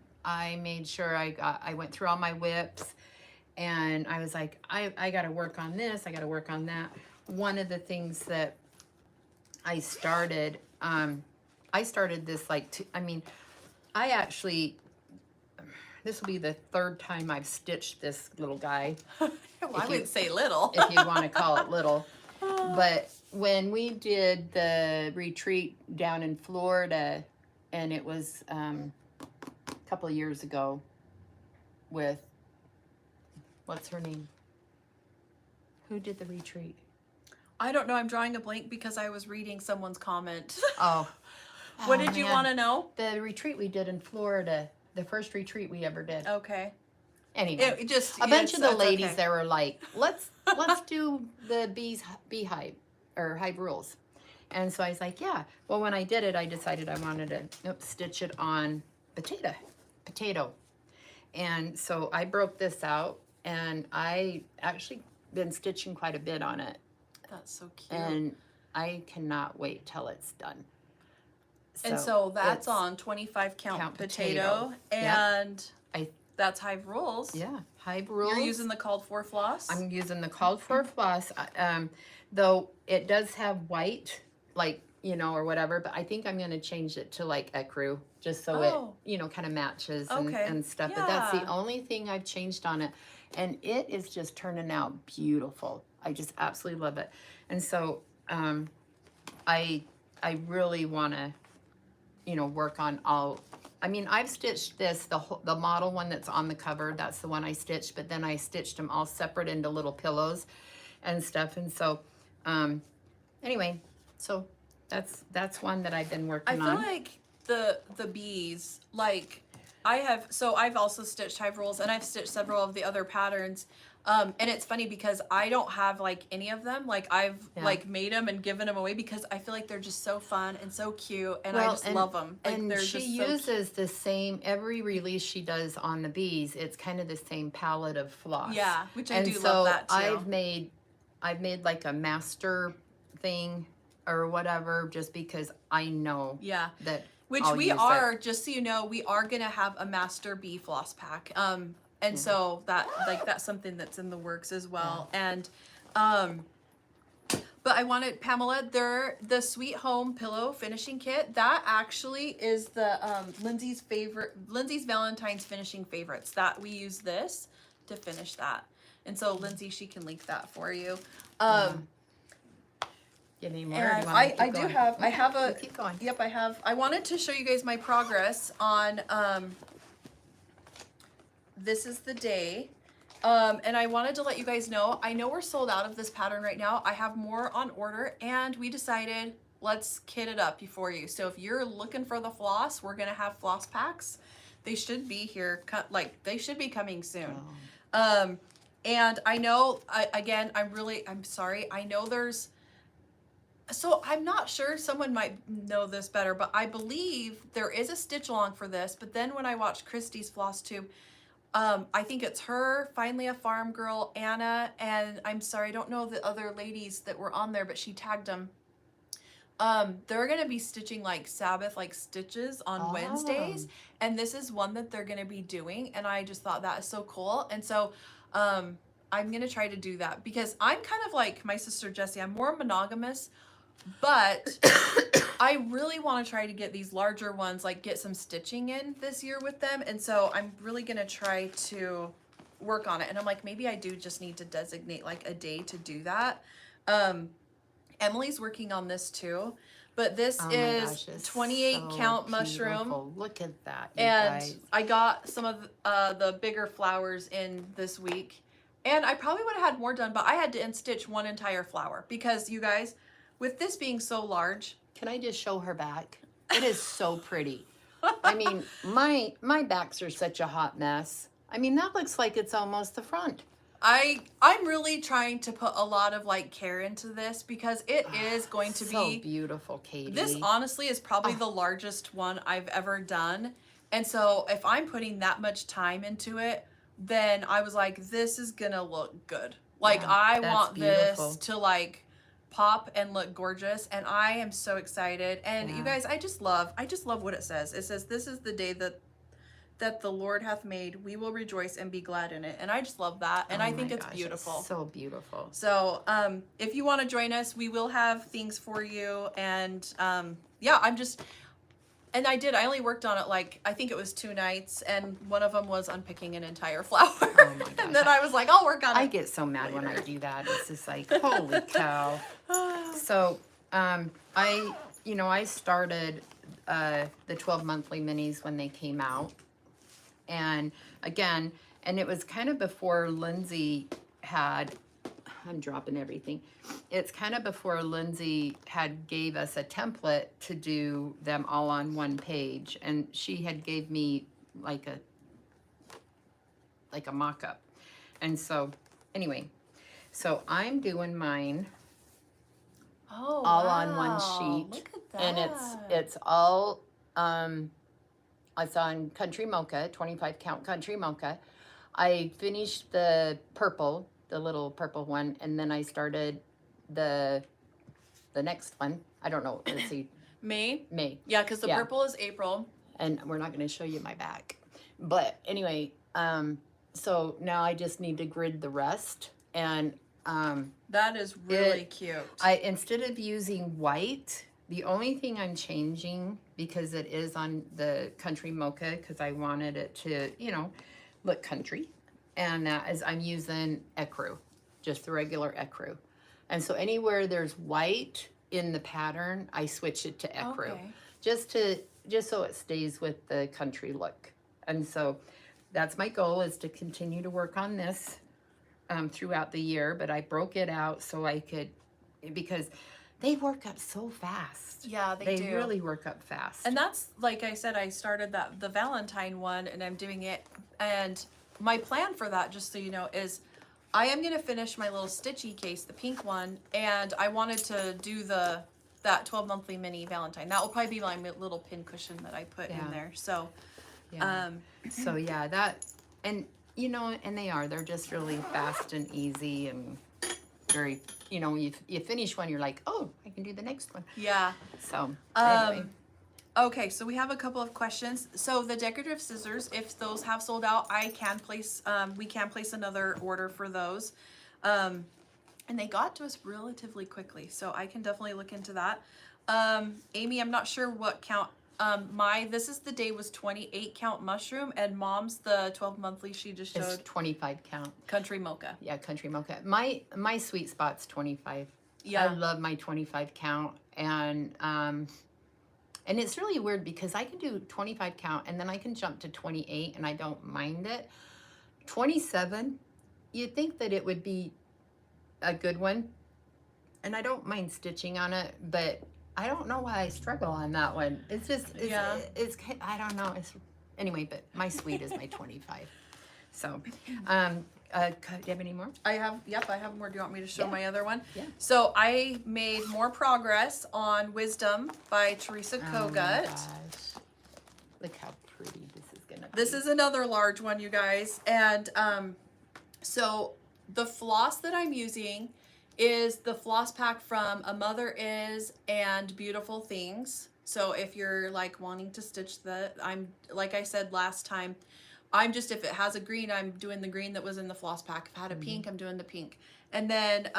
made sure I went through all my whips, and I was like, I got to work on this. I got to work on that. One of the things that I started this like, I actually, this will be the third time I've stitched this little guy. Well, I wouldn't say little. If you want to call it little. But when we did the retreat down in Florida, and it was a couple of years ago with, what's her name? Who did the retreat? I don't know. I'm drawing a blank because I was reading someone's comment. Oh. What did you want to know? The retreat we did in Florida, the first retreat we ever did. Okay. Anyway, it just a bunch of the ladies okay. that were like, let's do the beehive or hive rules. And so I was like, yeah. Well, when I did it, I decided I wanted to stitch it on potato. And so I broke this out, and I actually been stitching quite a bit on it. That's so cute. And I cannot wait till it's done. And so that's on 25 count potato. And that's Hive Rules. Yeah, Hive Rules. You're using the called for floss? I'm using the called for floss. Though it does have white, like, or whatever, but I think I'm going to change it to like ecru, just so it, kind of matches and stuff. Yeah. But that's the only thing I've changed on it. And it is just turning out beautiful. I just absolutely love it. And so I really want to, work on all. I've stitched this, the model one that's on the cover. That's the one I stitched, but then I stitched them all separate into little pillows and stuff. And so, anyway, so that's one that I've been working on. I feel like the bees, like I've also stitched Hive Rules, and I've stitched several of the other patterns. And it's funny because I don't have like any of them. Like I've like made them and given them away because I feel like they're just so fun and so cute, and I just love them. Like, and she uses the same, every release she does on the bees, it's kind of the same palette of floss. Yeah, which I do love that too. I've made like a master thing or whatever, just because I know that. Which we are, just so you know, we are gonna have a master bee floss pack. And so that's something that's in the works as well. Yeah. And but I wanted, Pamela, the Sweet Home Pillow Finishing Kit, that actually is the Lindsay's Valentine's finishing favorites. That we use this to finish that. And so Lindsay, she can link that for you. Give me more. And I do have, I have a, keep going. Yep, I have. I wanted to show you guys my progress on, this is the day. And I wanted to let you guys know, I know we're sold out of this pattern right now. I have more on order, and we decided let's kit it up for you. So if you're looking for the floss, we're going to have floss packs. They should be here, they should be coming soon. And I know, again, I'm sorry. I know so I'm not sure, someone might know this better, but I believe there is a stitch along for this. But then when I watched Christy's Flosstube, I think it's her, Finally a Farm Girl, Anna, and I'm sorry, I don't know the other ladies that were on there, but she tagged them. They're going to be stitching like Sabbath, like stitches on Wednesdays. And this is one that they're going to be doing. And I just thought that is so cool. And so, I'm going to try to do that because I'm kind of like my sister Jessie. I'm more monogamous, but I really want to try to get these larger ones, like get some stitching in this year with them. And so I'm really going to try to work on it. And I'm like, maybe I do just need to designate like a day to do that. Emily's working on this too, but this Oh is gosh, it's 28 so count mushroom. beautiful. Look at that, you And guys. I got some of the bigger flowers in this week. And I probably would have had more done, but I had to in-stitch one entire flower because, you guys, with this being so large. Can I just show her back? It is so pretty. I mean, my backs are such a hot mess. I mean, that looks like it's almost the front. I'm really trying to put a lot of like care into this because it is going to so be beautiful, Katie. This honestly is probably the largest one I've ever done. And so if I'm putting that much time into it, then I was like, this is gonna look good. Like I want this to like pop and look gorgeous, and I am so excited. And you guys, I just love what it says. It says, this is the day that the Lord hath made. We will rejoice and be glad in it. And I just love that. And I think it's beautiful. It's so beautiful. So if you want to join us, we will have things for you. And yeah, I only worked on it like, I think it was 2 nights, and one of them was unpicking an entire flower. Oh my gosh. And then I was like, I'll work on it. I get so mad when I do that. It's just like, holy cow. So I started the 12 monthly minis when they came out. And again, and it was kind of before Lindsay had, I'm dropping everything. It's kind of before Lindsay had gave us a template to do them all on one page. And she had gave me like a mock-up. And so anyway, so I'm doing mine all on one sheet. Look at that. And it's all, it's on Country Mocha, 25 count Country Mocha. I finished the purple, the little purple one, and then I started the next one. I don't know, let's see. May? Yeah, because the purple is April. And we're not going to show you my back. But anyway, so now I just need to grid the rest. And that is really cute. Instead of using white, the only thing I'm changing, because it is on the Country Mocha, because I wanted it to, look country, and that is I'm using ecru, just the regular ecru. And so anywhere there's white in the pattern, I switch it to ecru, just so it stays with the country look. And so that's my goal, is to continue to work on this throughout the year. But I broke it out so I could, because they work up so fast. Yeah, they do. They really work up fast. And that's, like I said, I started the Valentine one, and I'm doing it. And my plan for that, just so you know, is I am going to finish my little stitchy case, the pink one, and I wanted to do that 12 monthly mini Valentine. That will probably be my little pin cushion that I put in there. So, so yeah, that, and and they're just really fast and easy and very, you finish one, you're like, oh, I can do the next one. Yeah. So anyway. Okay, so we have a couple of questions. So the decorative scissors, if those have sold out, we can place another order for those. And they got to us relatively quickly, so I can definitely look into that. Amy, I'm not sure what count. This is the day was 28 count mushroom, and Mom's the 12 monthly she just showed. It's 25 count. Country Mocha. Yeah, Country Mocha. My sweet spot's 25. Yeah. I love my 25 count, and it's really weird because I can do 25 count and then I can jump to 28 and I don't mind it. 27, you'd think that it would be a good one, and I don't mind stitching on it, but I don't know why I struggle on that one. It's just, it's I don't know. Anyway, but my sweet is my 25. So, do you have any more? I have more. Do you want me to show my other one? Yeah. So I made more progress on Wisdom by Teresa Kogut. Oh my gosh. Look how pretty this is gonna be. This is another large one, you guys. And so the floss that I'm using is the floss pack from A Mother Is and Beautiful Things. So if you're like wanting to stitch like I said last time, if it has a green, I'm doing the green that was in the floss pack. If it had a pink, I'm doing the pink. And then,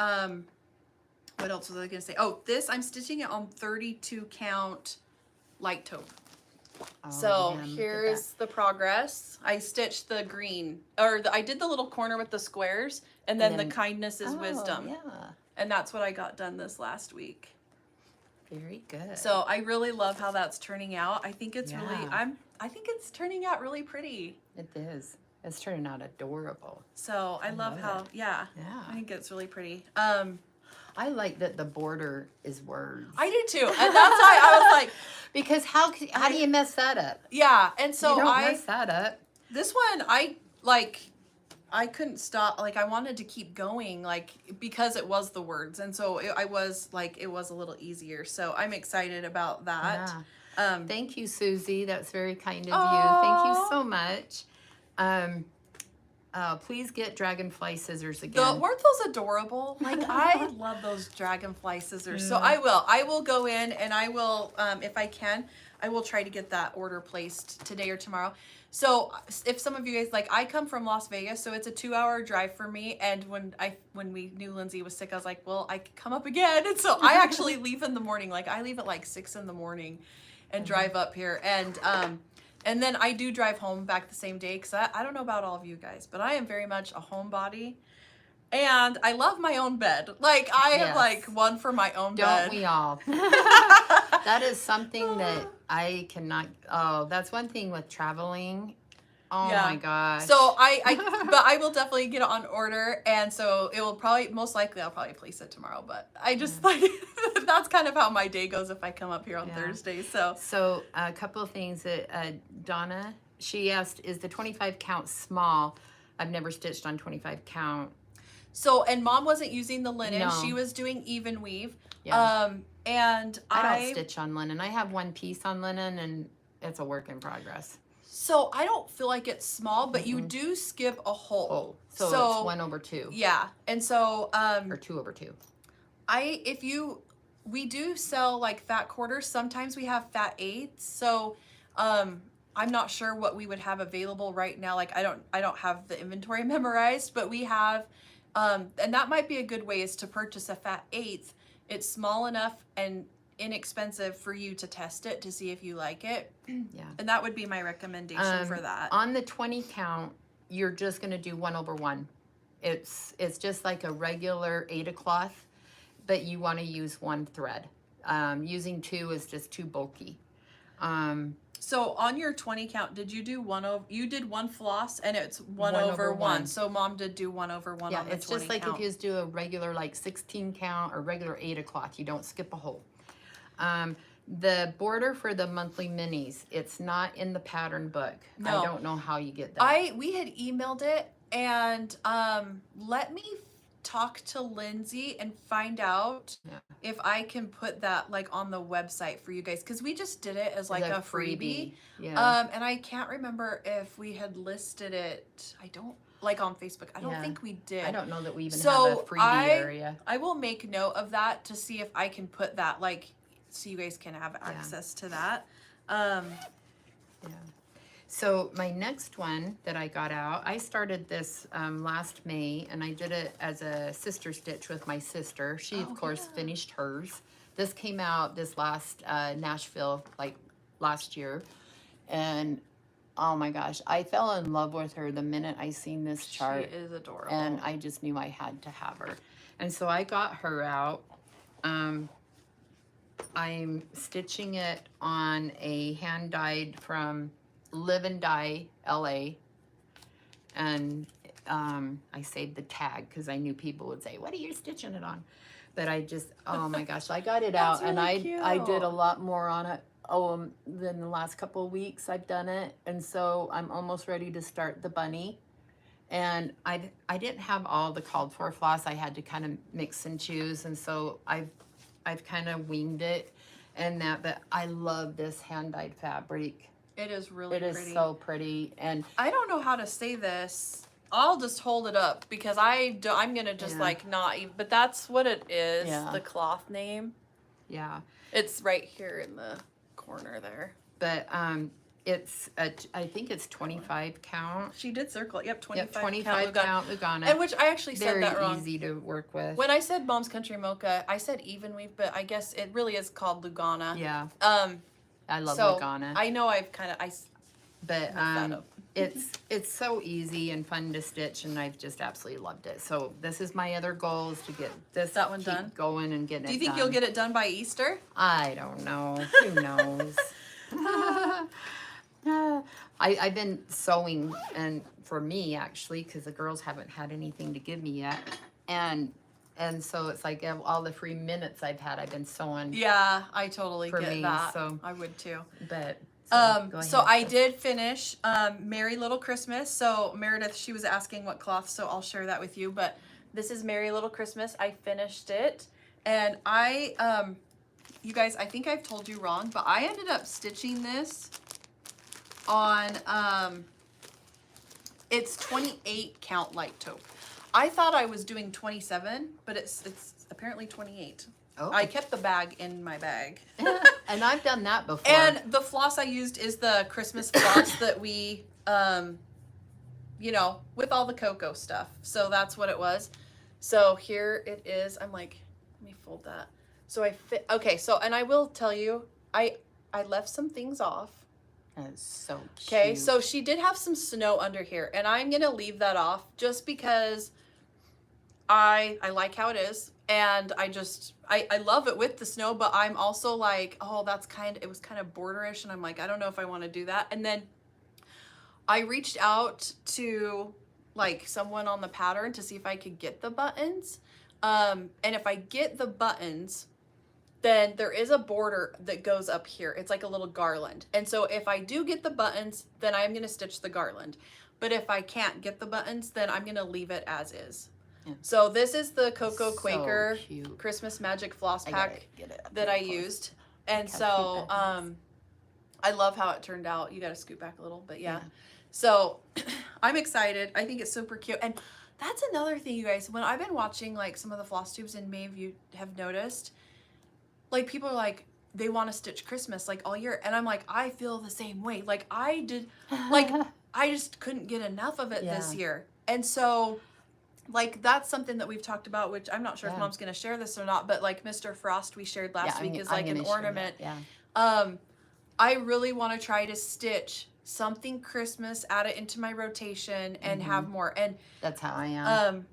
what else was I going to say? Oh, this, I'm stitching it on 32 count light taupe. Oh, So man, here's the progress. I stitched the green, I did the little corner with the squares, and then the kindness is wisdom. Yeah. And that's what I got done this last week. Very good. So I really love how that's turning out. I think it's Yeah. really, I think it's turning out really pretty. It is. It's turning out adorable. So I love how, Yeah. I think it's really pretty. I like that the border is words. I do too. And that's why I was like, because how do you mess that up? yeah. And so you don't mess that up. This one, I couldn't stop. Like, I wanted to keep going, like, because it was the words. And so it was a little easier. So I'm excited about that. Yeah. Thank you, Susie. That's very kind of you. Thank you so much. Please get dragonfly scissors again. Weren't those adorable? Like, I love those dragonfly scissors. So I will go in and I will, if I can, I will try to get that order placed today or tomorrow. So if some of you guys, like, I come from Las Vegas, so it's a 2-hour drive for me. And when we knew Lindsay was sick, I was like, well, I could come up again. And so I actually leave in the morning. Like, I leave at like 6 in the morning and drive up here. And then I do drive home back the same day, because I don't know about all of you guys, but I am very much a homebody. And I love my own bed. Like, I have like one for my own bed. Don't we all? That is something that I cannot, that's one thing with traveling. Oh my gosh. So but I will definitely get it on order. And so it will most likely I'll probably place it tomorrow. But I just like, that's kind of how my day goes if I come up here on Thursday. So a couple of things that Donna, she asked, is the 25 count small? I've never stitched on 25 count. So, and Mom wasn't using the linen. No. She was doing even weave. Yeah. And I don't stitch on linen. I have one piece on linen and it's a work in progress. So I don't feel like it's small, but you do skip a hole. So it's 1/2. Yeah. And so, or 2/2. We do sell like fat quarters. Sometimes we have fat eighths. So, I'm not sure what we would have available right now. Like, I don't have the inventory memorized, but we have, and that might be a good way, is to purchase a fat eighth. It's small enough and inexpensive for you to test it to see if you like it. Yeah. And that would be my recommendation for that. On the 20 count, you're just going to do 1/1. It's just like a regular Aida cloth, but you want to use one thread. Using 2 is just too bulky. So on your 20 count, did you do you did one floss and it's 1/1. So Mom did do 1/1 on the 20 count. Yeah, it's just like if you just do a regular like 16 count or regular Aida cloth, you don't skip a hole. The border for the monthly minis, it's not in the pattern book. No. I don't know how you get that. We had emailed it, and let me talk to Lindsay and find out if I can put that like on the website for you guys, because we just did it as like a freebie. Yeah. And I can't remember if we had listed it. I don't, like, on Facebook. I don't think we did. I don't know that we even have a freebie area. I will make note of that to see if I can put that, like, so you guys can have access to that. Yeah. So my next one that I got out, I started this last May, and I did it as a sister stitch with my sister. She, of course, finished hers. This came out this last Nashville, like last year. And oh my gosh, I fell in love with her the minute I seen this chart. She is adorable. And I just knew I had to have her. And so I got her out. I'm stitching it on a hand dyed from Blvd, LA. And I saved the tag because I knew people would say, what are you stitching it on? But I just, oh my gosh, I got it out. Really and cute. I did a lot more on it than the last couple of weeks I've done it. And so I'm almost ready to start the bunny. And I didn't have all the called for floss. I had to kind of mix and choose. And so I've kind of winged it and that, but I love this hand dyed fabric. It is really pretty. It is so pretty. And I don't know how to say this. I'll just hold it up because I'm gonna just like not even, but that's what it is. Yeah. The cloth name. Yeah. It's right here in the corner there. But it's I think it's 25 count. She did circle it. Yep, 25, Yep, 25 count Lugana. And which I actually said that wrong. Very easy to work with. When I said Mom's Country Mocha, I said even weave, but I guess it really is called Lugana. Yeah. I love so Lugana. I know I've But it's so easy and fun to stitch, and I've just absolutely loved it. So this is my other goal, is to get that one done, going and getting it done. Do you think you'll get it done by Easter? I don't know. Who knows? I've been sewing, and for me actually, because the girls haven't had anything to give me yet, and so it's like all the free minutes I've had, I've been sewing. Yeah, I totally get me, that. so I would too. But so I did finish Merry Little Christmas. So Meredith, she was asking what cloth, so I'll share that with you. But this is Merry Little Christmas. I finished it, and you guys, I think I've told you wrong, but I ended up stitching this on it's 28 count light taupe. I thought I was doing 27, but it's apparently 28. Oh. I kept the bag in my bag. And I've done that before. And the floss I used is the Christmas floss that we, you know, with all the cocoa stuff. So that's what it was. So here it is. I'm like, let me fold that. So okay, so, and I will tell you, I left some things off. That's so cute. Okay, so she did have some snow under here, and I'm going to leave that off just because I like how it is. And I love it with the snow, but I'm also like, oh, it was kind of borderish. And I'm like, I don't know if I want to do that. And then I reached out to like someone on the pattern to see if I could get the buttons. And if I get the buttons, then there is a border that goes up here. It's like a little garland. And so if I do get the buttons, then I'm going to stitch the garland. But if I can't get the buttons, then I'm going to leave it as is. Yeah. So this is the Coco Quaker Christmas Magic Floss Pack that I used. And so I love how it turned out. You got to scoot back a little, but yeah. So I'm excited. I think it's super cute. And that's another thing, you guys. When I've been watching like some of the floss tubes, and maybe you have noticed, like people are like, they want to stitch Christmas like all year. And I'm like, I feel the same way. Like I did, like I just couldn't get enough of it this year. And so like that's something that we've talked about, which I'm not sure if Mom's going to share this or not, but like Mr. Frost we shared last week is like an ornament. I really want to try to stitch something Christmas, add it into my rotation, and have more. And that's how I am.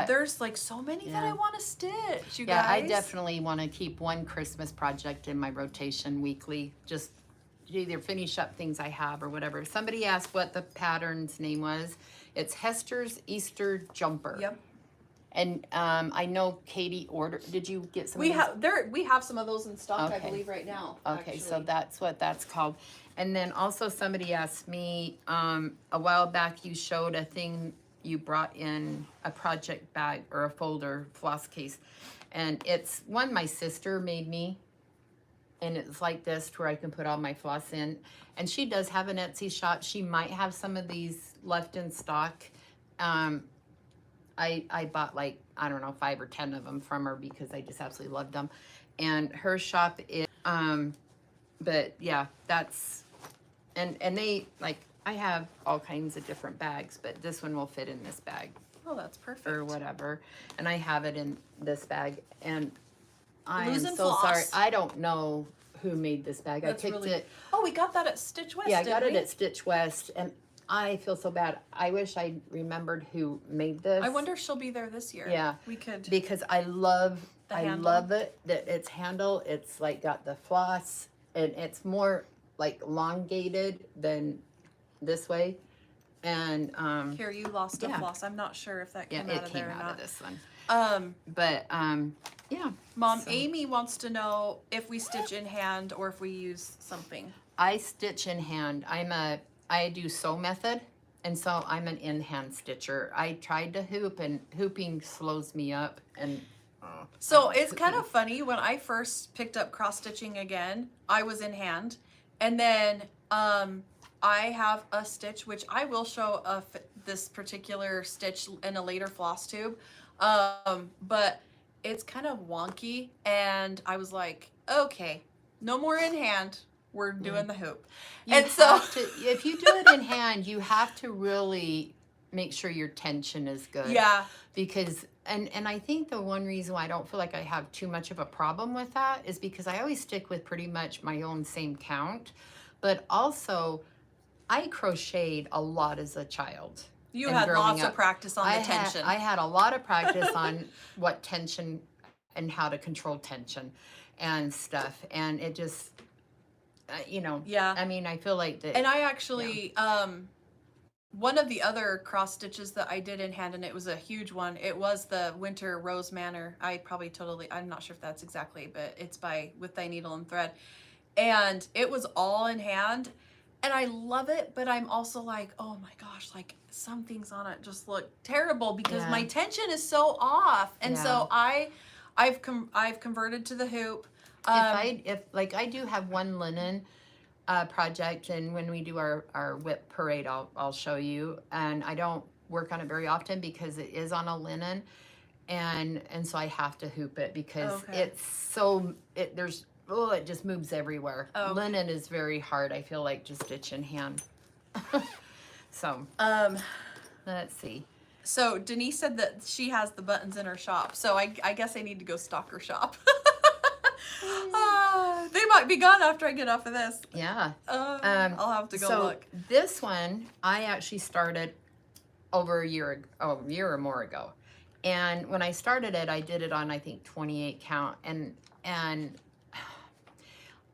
There's like so many that I want to stitch, you guys. Yeah, I definitely want to keep one Christmas project in my rotation weekly, just either finish up things I have or whatever. Somebody asked what the pattern's name was. It's Hester's Easter Jumper. Yep. And I know Katie ordered. Did you get some? We have some of those in stock, I believe, right now. Okay, actually. So that's what that's called. And then also somebody asked me a while back. You showed a thing. You brought in a project bag or a folder floss case, and it's one my sister made me. And it's like this to where I can put all my floss in. And she does have an Etsy shop. She might have some of these left in stock. I bought like, I don't know, 5 or 10 of them from her because I just absolutely loved them. And her shop is, but yeah, that's, and they, like, I have all kinds of different bags, but this one will fit in this bag. Oh, that's perfect. Or whatever. And I have it in this bag. And I am so floss. sorry. I don't know who made this bag. That's I picked it. Oh, we got that at Stitch West. Yeah, I got it at Stitch West, and I feel so bad. I wish I remembered who made this. I wonder if she'll be there this year. Yeah, we could, because I love it that its handle. It's like got the floss, and it's more like elongated than this way. And here you lost a floss. I'm not sure if that came out of there or not. It came out of this one. Yeah. Mom, so. Amy wants to know if we stitch in hand or if we use something. I stitch in hand. I do sew method, and so I'm an in-hand stitcher. I tried to hoop, and hooping slows me up. And so it's kind of funny. When I first picked up cross stitching again, I was in hand, and then I have a stitch which I will show this particular stitch in a later floss tube, but it's kind of wonky, and I was like, okay, no more in hand. We're doing the hoop. If you do it in hand, you have to really make sure your tension is good. Yeah. Because, and I think the one reason why I don't feel like I have too much of a problem with that is because I always stick with pretty much my own same count. But also, I crocheted a lot as a child. You had lots of practice on the tension. I had a lot of practice on what tension and how to control tension and stuff. And it just, you know, yeah. I mean, I feel like that. And I actually, one of the other cross stitches that I did in hand, and it was a huge one, it was the Winter Rose Manor. I'm not sure if that's exactly, but it's by With Thy Needle and Thread. And it was all in hand. And I love it, but I'm also like, oh my gosh, like some things on it just look terrible because my tension is so off. And so I've converted to the hoop. If I do have one linen project, and when we do our whip parade, I'll show you. And I don't work on it very often because it is on a linen, and so I have to hoop it because it's so it just moves everywhere. Linen is very hard, I feel like, to stitch in hand. So let's see. So Denise said that she has the buttons in her shop, so I guess I need to go stock her shop. They might be gone after I get off of this. Yeah. I'll have to go look. This one I actually started over a year or more ago. And when I started it, I did it on, I think, 28 count. And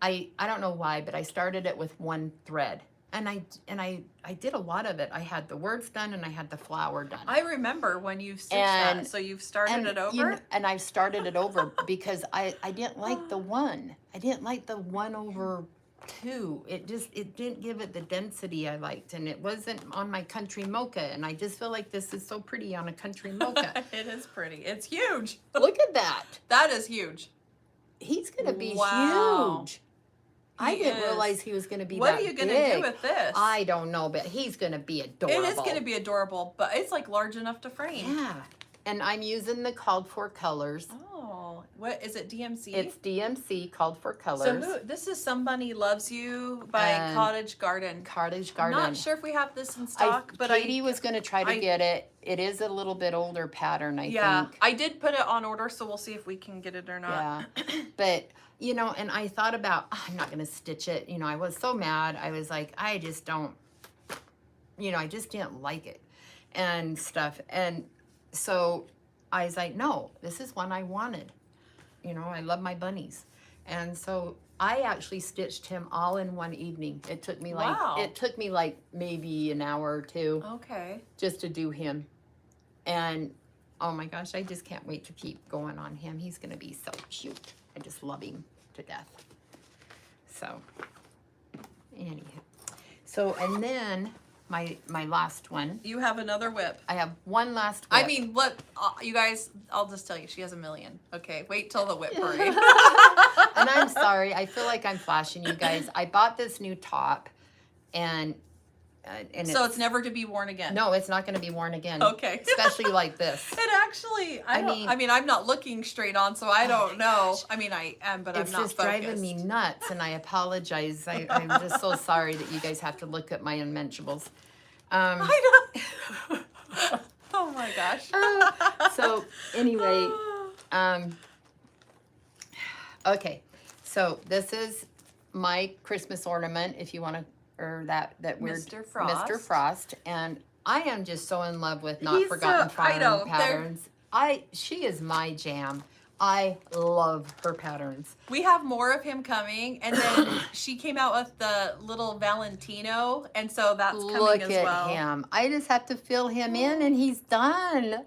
I don't know why, but I started it with one thread. And I did a lot of it. I had the words done and I had the flower done. I remember when you stitched that. So you've started it over? And I started it over because I didn't like the one. I didn't like the 1/2. It didn't give it the density I liked. And it wasn't on my country mocha. And I just feel like this is so pretty on a country mocha. It is pretty. It's huge. Look at that. That is huge. He's going to be huge. I didn't realize he was going to be that big. What are you going to do with this? I don't know, but he's going to be adorable. It is going to be adorable, but it's like large enough to frame. Yeah. And I'm using the called for colors. Oh, what is it? DMC? It's DMC, called for colors. So this is Somebody Loves You by Cottage Garden. Cottage Garden. I'm not sure if we have this in stock, but Katie was going to try to get it. It is a little bit older pattern, I think. Yeah, I did put it on order, so we'll see if we can get it or not. Yeah, but you know, and I thought about, I'm not going to stitch it. You know, I was so mad. I was like, I just don't, you know, I just didn't like it and stuff. And so I was like, no, this is one I wanted. You know, I love my bunnies. And so I actually stitched him all in one evening. It took me like maybe an hour or two. Okay. Just to do him. And oh my gosh, I just can't wait to keep going on him. He's going to be so cute. I just love him to death. So, anywho. So, and then my last one. You have another whip. I have one last whip. I mean, you guys, I'll just tell you, she has a million. Okay, wait till the whip parade. And I'm sorry, I feel like I'm flashing you guys. I bought this new top, and so it's never to be worn again. No, it's not going to be worn again. Okay. Especially like this. It actually, I mean, I'm not looking straight on, so I don't know. I mean, I am, but I'm not focused. It's just driving me nuts, and I apologize. I'm just so sorry that you guys have to look at my unmentionables. I don't. Oh my gosh. So anyway, okay. So this is my Christmas ornament, if you want to. Or that weird Mr. Frost, and I am just so in love with Not Forgotten Farm patterns. She is my jam. I love her patterns. We have more of him coming, and then she came out with the little Valentino, and so that's coming as well. Look at him. I just have to fill him in, and he's done.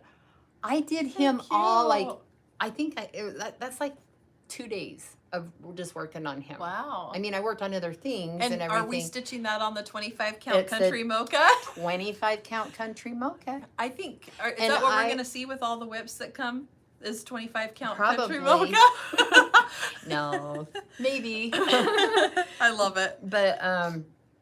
I did him all like, I think that's like 2 days of just working on him. Wow. I mean, I worked on other things and everything. Are we stitching that on the 25 count country mocha? 25 count country mocha. I think, is that what we're going to see with all the whips that come? Is 25 count country Probably. mocha? No, maybe. I love it. But,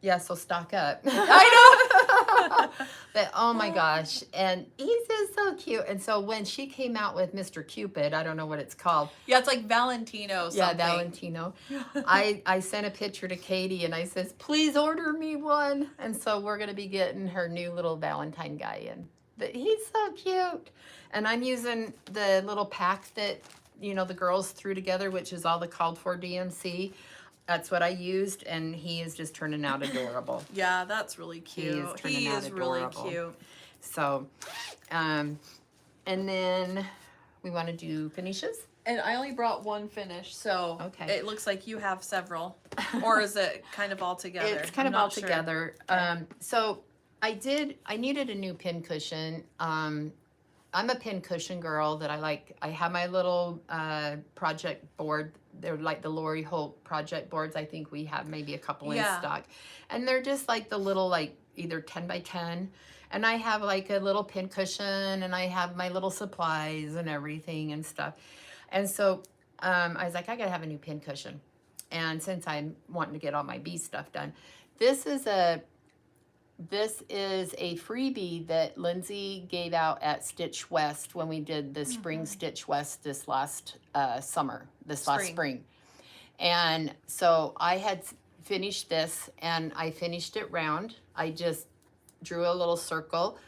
yeah, so stock up. I know. But, oh my gosh. And he's just so cute. And so when she came out with Mr. Cupid, I don't know what it's called. Yeah, it's like Valentino something. Yeah, Valentino. I sent a picture to Katie and I says, please order me one. And so we're going to be getting her new little Valentine guy in. But he's so cute. And I'm using the little pack that, you know, the girls threw together, which is all the called for DMC. that's what I used, and he is just turning out adorable. Yeah, that's really cute. He is really cute. So, and then we want to do finishes. And I only brought one finish, so okay. It looks like you have several. Or is it kind of all together? It's kind of all together. Okay. So I needed a new pin cushion. I'm a pin cushion girl that I like. I have my little project board. They're like the Lori Holt project boards. I think we have maybe a couple in stock. And they're just like the little, like either 10 by 10. And I have like a little pin cushion, and I have my little supplies and everything and stuff. And so I was like, I gotta have a new pin cushion. And since I'm wanting to get all my bee stuff done, this is a freebie that Lindsay gave out at Stitch West when we did the spring Stitch West this last last spring. And so I had finished this, and I finished it round. I just drew a little circle,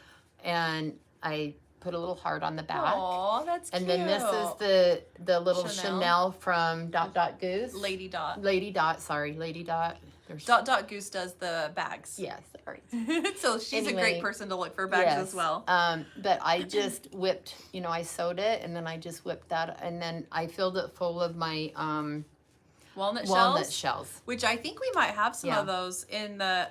and I put a little heart on the back. Oh, that's cute. And then this is the little Chanel from Dot Goose. Lady Dot. Lady Dot. Dot Goose does the bags. Yes, sorry. So she's a great person to look for bags as well. But I just whipped, I sewed it, and then I just whipped that, and then I filled it full of my walnut shells. Which I think we might have some of those in the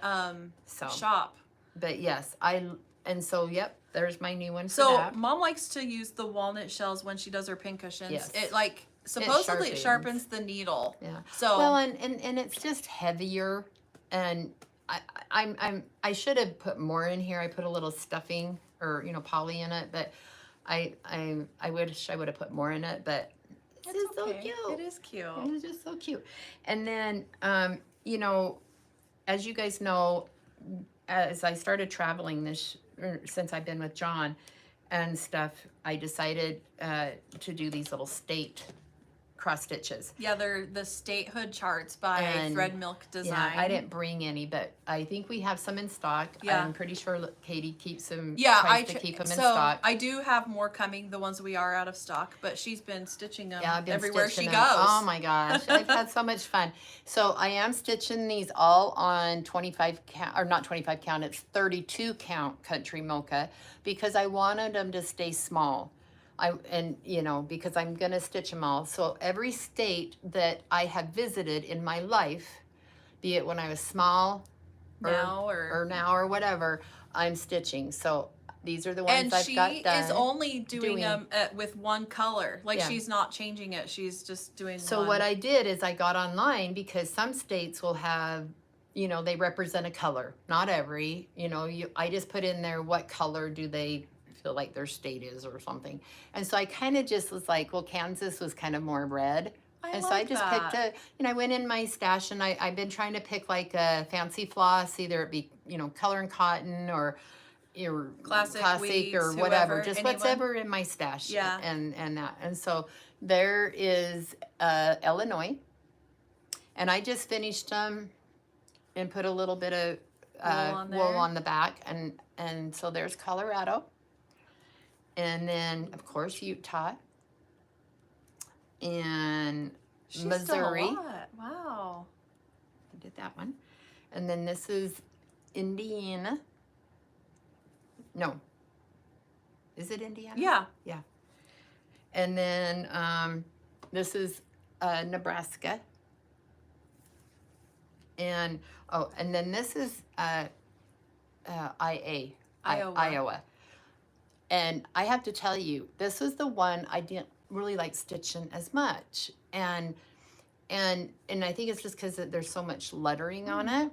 shop. But yes, yep, there's my new one. So Mom likes to use the walnut shells when she does her pin cushions. Yes. It supposedly it sharpens the needle. Yeah. So well, and it's just heavier, and I should have put more in here. I put a little stuffing or poly in it, but I wish I would have put more in it, but it's just so cute. It is cute. It is just so cute. And then as you guys know, as I started traveling since I've been with John and stuff, I decided to do these little state cross stitches. Yeah, they're the statehood charts by Thread Milk Design. Yeah, I didn't bring any, but I think we have some in stock. Yeah. I'm pretty sure Katie keeps them. Yeah, tries to keep them in stock. I do have more coming, the ones we are out of stock, but she's been stitching them everywhere she goes. Oh my gosh, I've had so much fun. So I am stitching these all on 25 count, or not 25 count, it's 32 count Country Mocha, because I wanted them to stay small. Because I'm going to stitch them all. So every state that I have visited in my life, be it when I was small or now or whatever, I'm stitching. So these are the ones I've got done. And she is only doing them with one color. Like she's not changing it. She's just doing So what I did is I got online, because some states will have, they represent a color. Not every, I just put in there what color do they feel like their state is or something. And so I kind of just was like, well, Kansas was kind of more red. So I just picked I went in my stash, and I've been trying to pick like a fancy floss, either it be, Color and Cotton or classic weeds, or whatever, just whatever in my stash. Yeah. And that. And so there is Illinois, and I just finished them and put a little bit of wool on the back. And so there's Colorado. And then, of course, Utah and Missouri. Done a lot. Wow. I did that one. And then this is Indiana. No. Is it Indiana? Yeah. Yeah. And then this is Nebraska. And then this is Iowa. And I have to tell you, this is the one I didn't really like stitching as much. And I think it's just because there's so much lettering on it.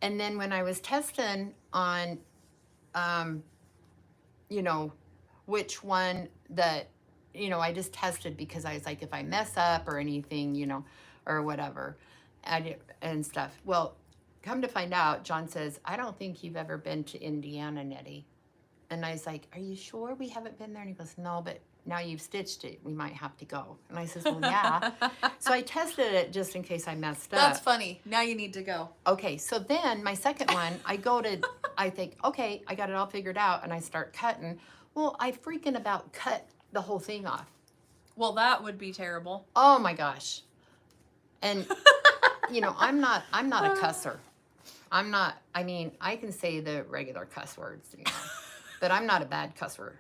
And then when I was testing on, which one that, I just tested because I was like, if I mess up or anything, or whatever, and stuff. Well, come to find out, John says, I don't think you've ever been to Indiana, Nettie. And I was like, are you sure we haven't been there? And he goes, no, but now you've stitched it, we might have to go. And I says, well, yeah. So I tested it just in case I messed up. That's funny. Now you need to go. Okay, so then my second one, I think, okay, I got it all figured out, and I start cutting. Well, I freaking about cut the whole thing off. Well, that would be terrible. Oh my gosh. And you know, I'm not a cusser. I mean, I can say the regular cuss words, you know, but I'm not a bad cuss word,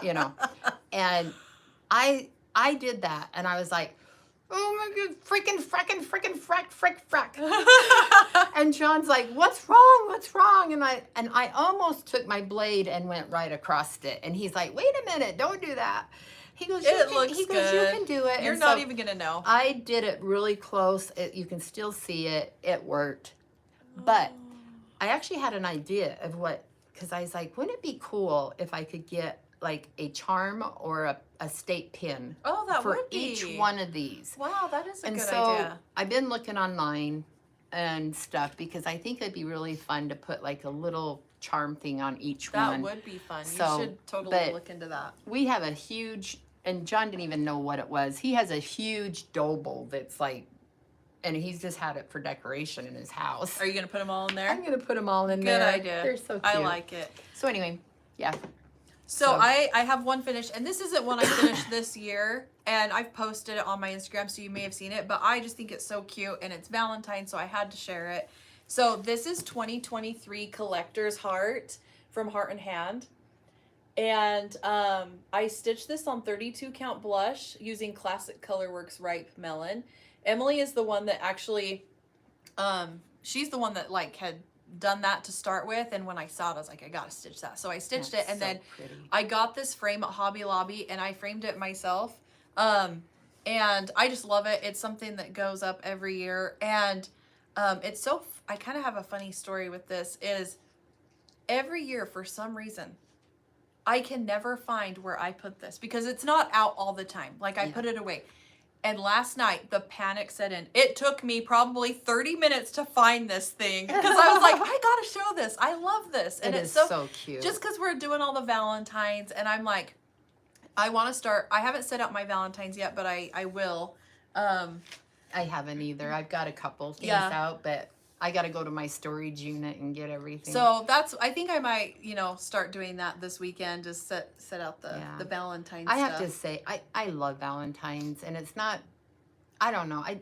you know. And I did that, and I was like, oh my God, freaking, frack. And John's like, what's wrong? And I almost took my blade and went right across it. And he's like, wait a minute, don't do that. He goes, you can do it. You're not even gonna know. I did it really close. You can still see it. It worked. But I actually had an idea of because I was like, wouldn't it be cool if I could get like a charm or a state pin for each one of these? Wow, that is a good idea. idea. So I've been looking online and stuff because I think it'd be really fun to put like a little charm thing on each one. That would be fun. You should totally look into that. We have a huge, and John didn't even know what it was. He has a huge doble that's like, and he's just had it for decoration in his house. Are you going to put them all in there? I'm going to put them all in there. Good idea. They're so cute. I like it. So anyway, yeah. So I have one finished, and this isn't one I finished this year, and I've posted it on my Instagram, so you may have seen it, but I just think it's so cute, and it's Valentine's, so I had to share it. So this is 2023 Collector's Heart from Heart and Hand. And I stitched this on 32 count blush using Classic Colorworks Ripe Melon. Emily is the one that actually, she's the one that like had done that to start with, and when I saw it I was like, I gotta stitch that. So I stitched it, and then I got this frame at Hobby Lobby and I framed it myself. And I just love it. It's something that goes up every year, and it's so, I kind of have a funny story with this, is every year for some reason I can never find where I put this because it's not out all the time. Like I put it away. And last night, the panic set in. It took me probably 30 minutes to find this thing because I was like, I gotta show this. I love this. And it's so cute. Just because we're doing all the Valentines, and I'm like, I want to start. I haven't set out my Valentines yet, but I will. I haven't either. I've got a couple things out, but I got to go to my storage unit and get everything. So I think I might, start doing that this weekend, just set out the Valentine's stuff. I have to say, I love Valentine's, and it's not, I don't know. I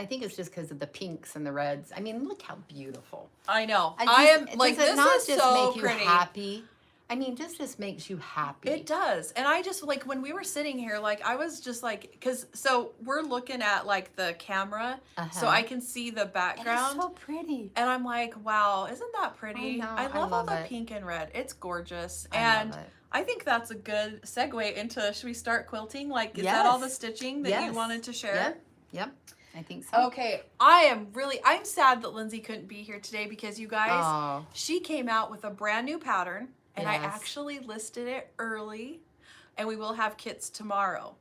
think it's just because of the pinks and the reds. I mean, look how beautiful. I know. I am like, this is so pretty. You happy? I mean, just makes you happy. It does. And I just, like, when we were sitting here, like, I was just like, so we're looking at, like, the camera, so I can see the background. It's so pretty. And I'm like, wow, isn't that pretty? I love all the pink and red. It's gorgeous. And I think that's a good segue into, should we start quilting? Like, is that all the stitching that you wanted to share? Yep. I think so. Okay, I'm sad that Lindsay couldn't be here today because, you guys, she came out with a brand new pattern. And I actually listed it early, and we will have kits tomorrow.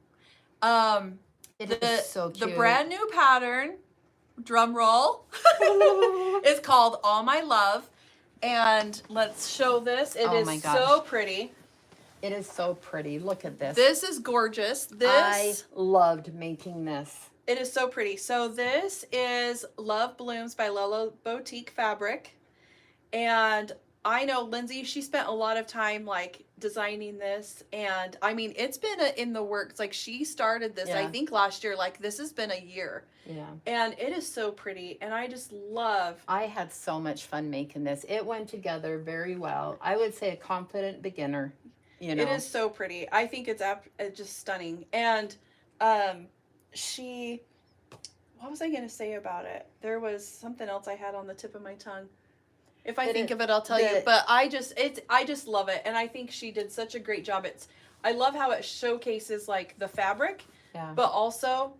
It is so cute. The brand new pattern, drum roll, is called All My Love. And let's show this. It is so pretty. It is so pretty. Look at this. This is gorgeous. I loved making this. It is so pretty. So this is Love Blooms by Lolo Boutique Fabric. And I know Lindsay, she spent a lot of time like designing this, and I mean, it's been in the works. Like, she started this, I think last year. Like, this has been a year. Yeah. And it is so pretty, and I just love. I had so much fun making this. It went together very well. I would say a confident beginner, It is so pretty. I think it's just stunning. And what was I going to say about it? There was something else I had on the tip of my tongue. If I think of it, I'll tell you. But I just love it, and I think she did such a great job. I love how it showcases like the fabric, but also,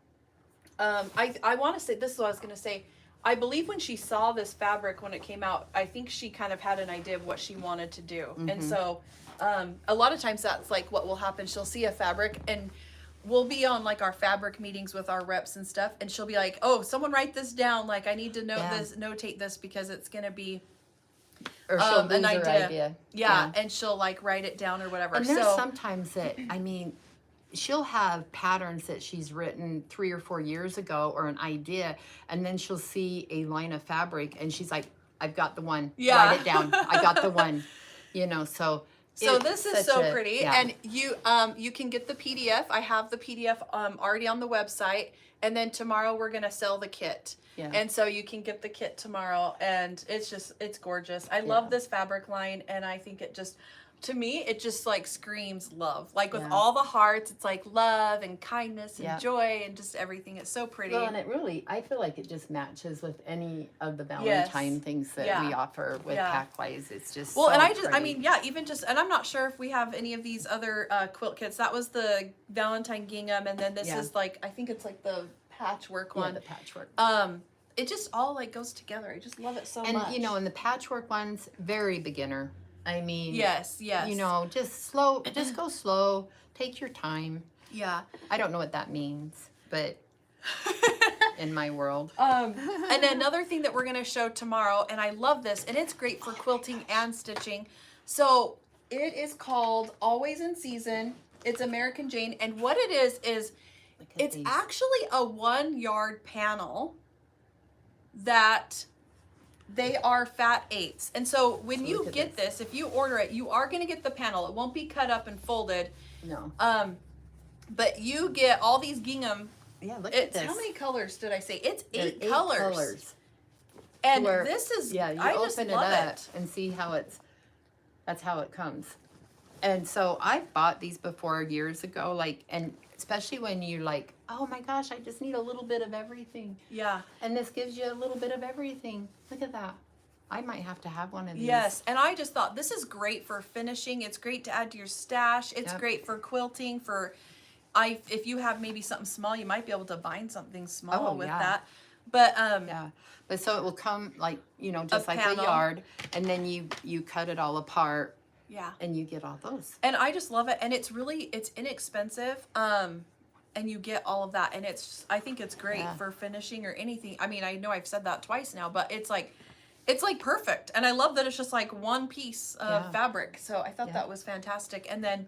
I want to say, this is what I was going to say. I believe when she saw this fabric when it came out, I think she kind of had an idea of what she wanted to do, and so a lot of times that's like what will happen. She'll see a fabric, and we'll be on like our fabric meetings with our reps and stuff, and she'll be like, "Oh, someone write this down. Like, I need to notate this because it's going to be." Or she'll lose her idea. Yeah, and she'll like write it down or whatever. And there's sometimes that, I mean, she'll have patterns that she's written 3 or 4 years ago, or an idea, and then she'll see a line of fabric and she's like, I've got the one. Write it down. I got the one. So So this is so pretty, and you can get the PDF. I have the PDF already on the website, and then tomorrow we're gonna sell the kit. Yeah. And so you can get the kit tomorrow, and it's gorgeous. I love this fabric line, and I think it just, to me, it just like screams love. Like with all the hearts, it's like love and kindness and joy and just everything. It's so pretty. Well, and it really, I feel like it just matches with any of the Valentine things that we offer with Packwise. It's just well, so and pretty. I mean, even just, and I'm not sure if we have any of these other quilt kits. That was the Valentine gingham, and then this is like, I think it's like the patchwork one. Yeah, the patchwork. It just all like goes together. I just love it so much. And you know, and the patchwork ones, very beginner. I mean, yes. You know, just go slow, take your time. Yeah. I don't know what that means, but in my world. And another thing that we're going to show tomorrow, and I love this, and it's great for quilting and stitching. So it is called Always in Season. It's American Jane, and what it is it's actually a 1-yard panel that they are fat 8s. And so when you get this, if you order it, you are going to get the panel. It won't be cut up and folded. No. But you get all these gingham. Yeah, look at this. How many colors did I say? It's 8 colors. And this is, you I just open love it up and see how that's how it comes. And so I've bought these before years ago, like, and especially when you're like, oh my gosh, I just need a little bit of everything. Yeah. And this gives you a little bit of everything. Look at that. I might have to have one of these. Yes, and I just thought this is great for finishing. It's great to add to your stash. It's great for quilting. If you have maybe something small, you might be able to bind something small with that. But but so it will come like, you know, just like a yard, and then you cut it all apart. Yeah. And you get all those. And I just love it, and it's inexpensive. And you get all of that, and I think it's great for finishing or anything. I mean, I know I've said that twice now, but it's like perfect. And I love that it's just like one piece of fabric. So I thought that was fantastic. And then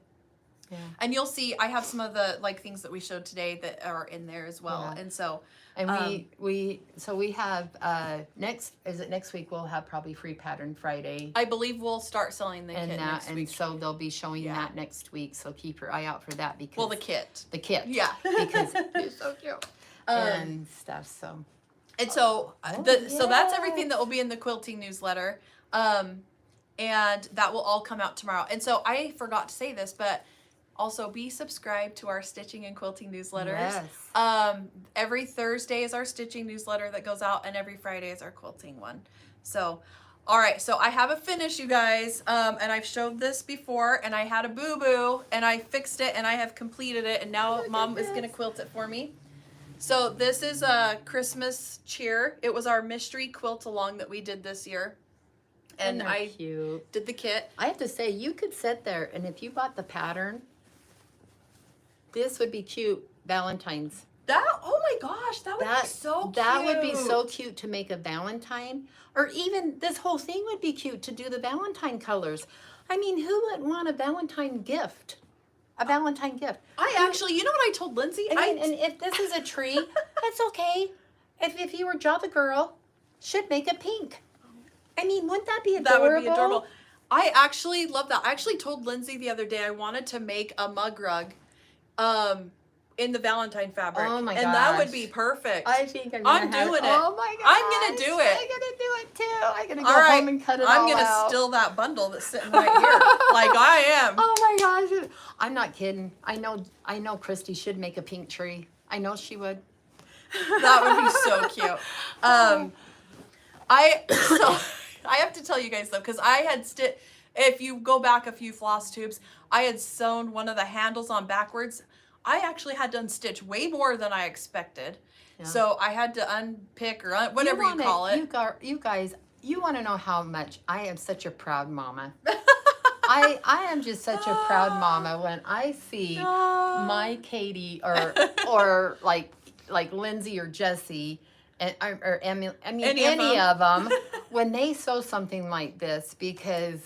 and you'll see I have some of the like things that we showed today that are in there as well. And so we have next week we'll have probably Free Pattern Friday. I believe we'll start selling the kit next week. And so they'll be showing that next week. So keep your eye out for that because the kit. Yeah. Because it's so cute. And stuff. So and so so that's everything that will be in the quilting newsletter. And that will all come out tomorrow. And so I forgot to say this, but also be subscribed to our stitching and quilting newsletters. Yes. Every Thursday is our stitching newsletter that goes out, and every Friday is our quilting one. So, all right, so I have a finish, you guys, and I've showed this before, and I had a boo-boo, and I fixed it, and I have completed it, and now Mom is going to quilt it for me. So this is a Christmas cheer. It was our mystery quilt along that we did this year. And I did the kit. I have to say, you could sit there, and if you bought the pattern, this would be cute Valentine's. Oh my gosh, that would be so cute. That would be so cute to make a Valentine. Or even this whole thing would be cute to do the Valentine colors. I mean, who would want a Valentine gift? A Valentine gift. I actually, you know what I told Lindsay? And if this is a tree, that's okay. If you were Java Girl, should make it pink. I mean, wouldn't that be adorable? That would be adorable. I actually love that. I actually told Lindsay the other day I wanted to make a mug rug in the Valentine fabric. Oh my gosh. And that would be perfect. I think I'm doing it. Oh my gosh. I'm going to do it. I'm going to do it too. I'm going to go home and cut it all out. I'm going to steal that bundle that's sitting right here. Like I am. Oh my gosh. I'm not kidding. I know Christy should make a pink tree. I know she would. That would be so cute. I have to tell you guys though, because I had if you go back a few floss tubes, I had sewn one of the handles on backwards. I actually had to unstitch way more than I expected. Yeah. So I had to unpick or whatever you call it. You guys, you want to know how much I am such a proud mama. I am just such a proud mama when I see my Katie or like Lindsay or Jessie or Emily, I mean any of them when they sew something like this, because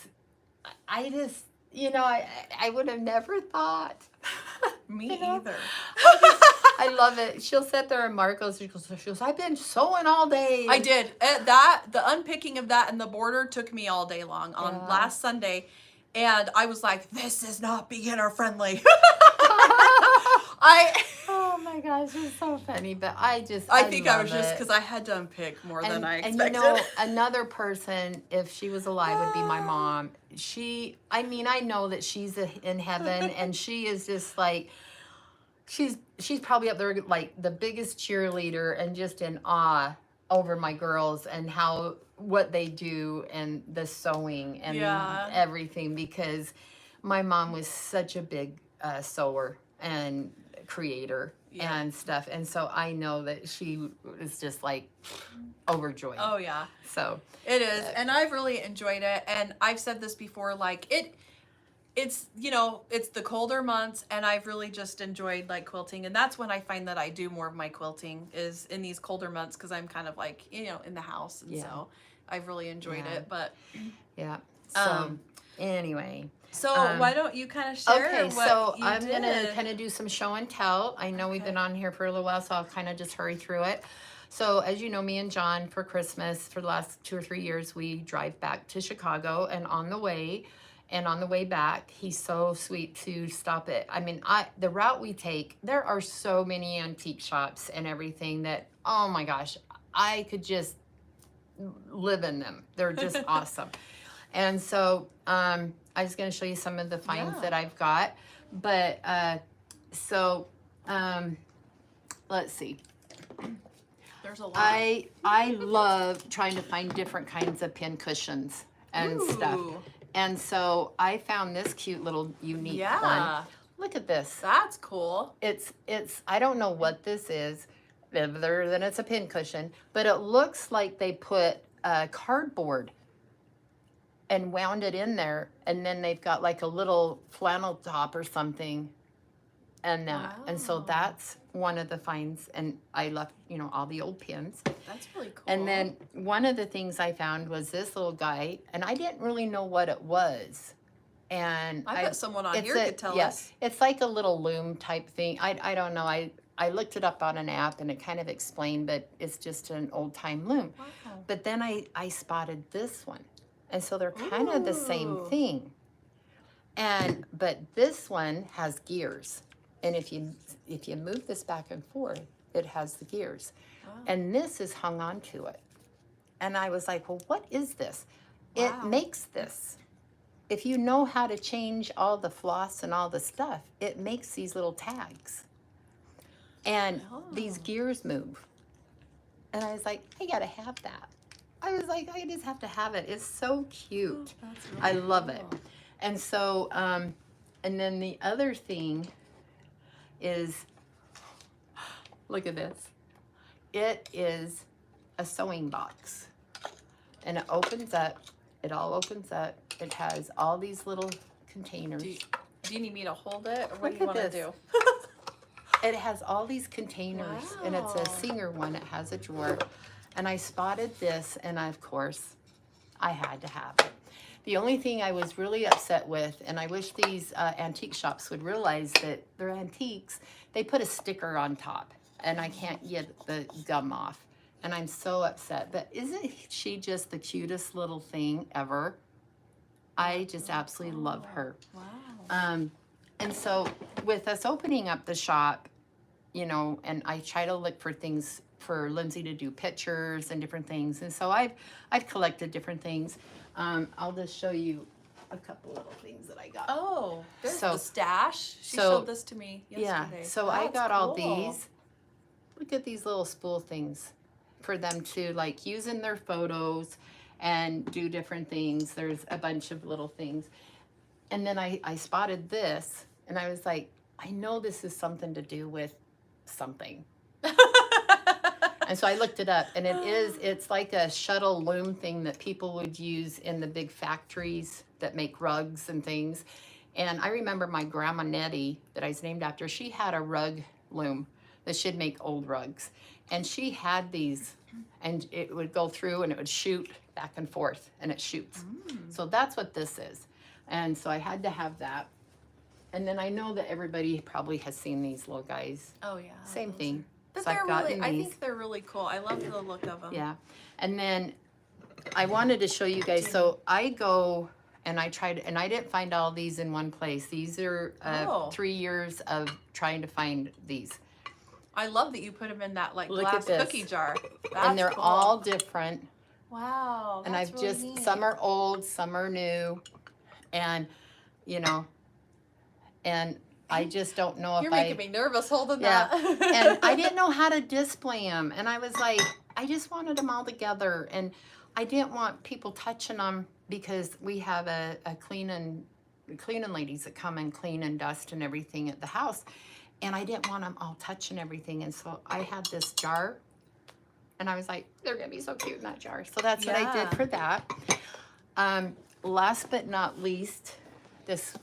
I just, you know, I would have never thought. Me either. I love it. She'll sit there and Marcos. She goes, I've been sewing all day. I did. The unpicking of that and the border took me all day long on last Sunday. And I was like, this is not beginner friendly. Oh my gosh, it's so funny, but I think I was just because I had to unpick more than I expected. And you know, another person, if she was alive, would be my mom. I mean, I know that she's in heaven, and she is just like, she's probably up there like the biggest cheerleader and just in awe over my girls and what they do and the sewing and everything, because my mom was such a big sewer and creator and stuff, and so I know that she was just like overjoyed. Oh yeah, so it is, and I've really enjoyed it. And I've said this before, like it's you know, it's the colder months, and I've really just enjoyed like quilting, and that's when I find that I do more of my quilting is in these colder months, because I'm kind of like, you know, in the house, and so I've really enjoyed it. But so anyway. So why don't you kind of share what you I'm did? going to kind of do some show and tell. I know we've been on here for a little while, so I'll kind of just hurry through it. So as you know, me and John, for Christmas, for the last 2 or 3 years, we drive back to Chicago, and on the way back, he's so sweet to stop it. I mean, the route we take, there are so many antique shops and everything that, oh my gosh, I could just live in them. They're just awesome. And so I was going to show you some of the finds that I've got. But let's see. There's a lot. I love trying to find different kinds of pin cushions and stuff. And so I found this cute little unique one. Look at this. That's cool. It's I don't know what this is, other than it's a pin cushion, but it looks like they put cardboard and wound it in there, and then they've got like a little flannel top or something, and that. And so that's one of the finds, and I left, you know, all the old pins. That's really cool. And then one of the things I found was this little guy, and I didn't really know what it was. And I bet someone on here could tell us. It's like a little loom type thing. I don't know. I looked it up on an app, and it kind of explained, but it's just an old time loom. Wow. But then I spotted this one. And so they're kind of the same thing. But this one has gears. And if you move this back and forth, it has the gears. Wow. And this is hung onto it. And I was like, well, what is this? Wow. It makes this. If you know how to change all the floss and all the stuff, it makes these little tags. And these gears move. And I was like, I gotta have that. I was like, I just have to have it. It's so cute. Oh, really I love it. And so, and then the other thing is, look at this. It is a sewing box. And it opens up. It all opens up. It has all these little containers. Do you need me to hold it? Or what do you want to do? It has all these containers. Wow. And it's a Singer one. It has a drawer. And I spotted this, and of course, I had to have it. The only thing I was really upset with, and I wish these antique shops would realize that they're antiques, they put a sticker on top, and I can't get the gum off. And I'm so upset. But isn't she just the cutest little thing ever? I just absolutely love her. Wow. And so with us opening up the shop, you know, and I try to look for things for Lindsay to do pictures and different things. And so I've collected different things. I'll just show you a couple little things that I got. Oh, there's the stash. She showed this to me yesterday. Yeah, so I got all these. Look at these little spool things for them to like use in their photos and do different things. There's a bunch of little things. And then I spotted this, and I was like, I know this is something to do with something. And so I looked it up, and it's like a shuttle loom thing that people would use in the big factories that make rugs and things. And I remember my grandma Nettie, that I was named after, she had a rug loom that she'd make old rugs. And she had these, and it would go through and it would shoot back and forth, and it shoots. So that's what this is. And so I had to have that. And then I know that everybody probably has seen these little guys. Oh yeah. Same thing. But so they're really, I think they're really cool. I love the look of them. Yeah. And then I wanted to show you guys, so I go and I tried, and I didn't find all these in one place. These are 3 years of trying to find these. I love that you put them in that like Look glass at this. cookie jar. That's And they're cool. all different. Wow. And That's I've really just, neat. some are old, some are new. And, you know, and I just don't know if You're making me nervous holding that. And I didn't know how to display them. And I was like, I just wanted them all together. And I didn't want people touching them because we have a cleaning ladies that come and clean and dust and everything at the house. And I didn't want them all touching everything. And so I had this jar. And I was like, they're going to be so cute in that jar. So that's what I did for that. Last but not least, this,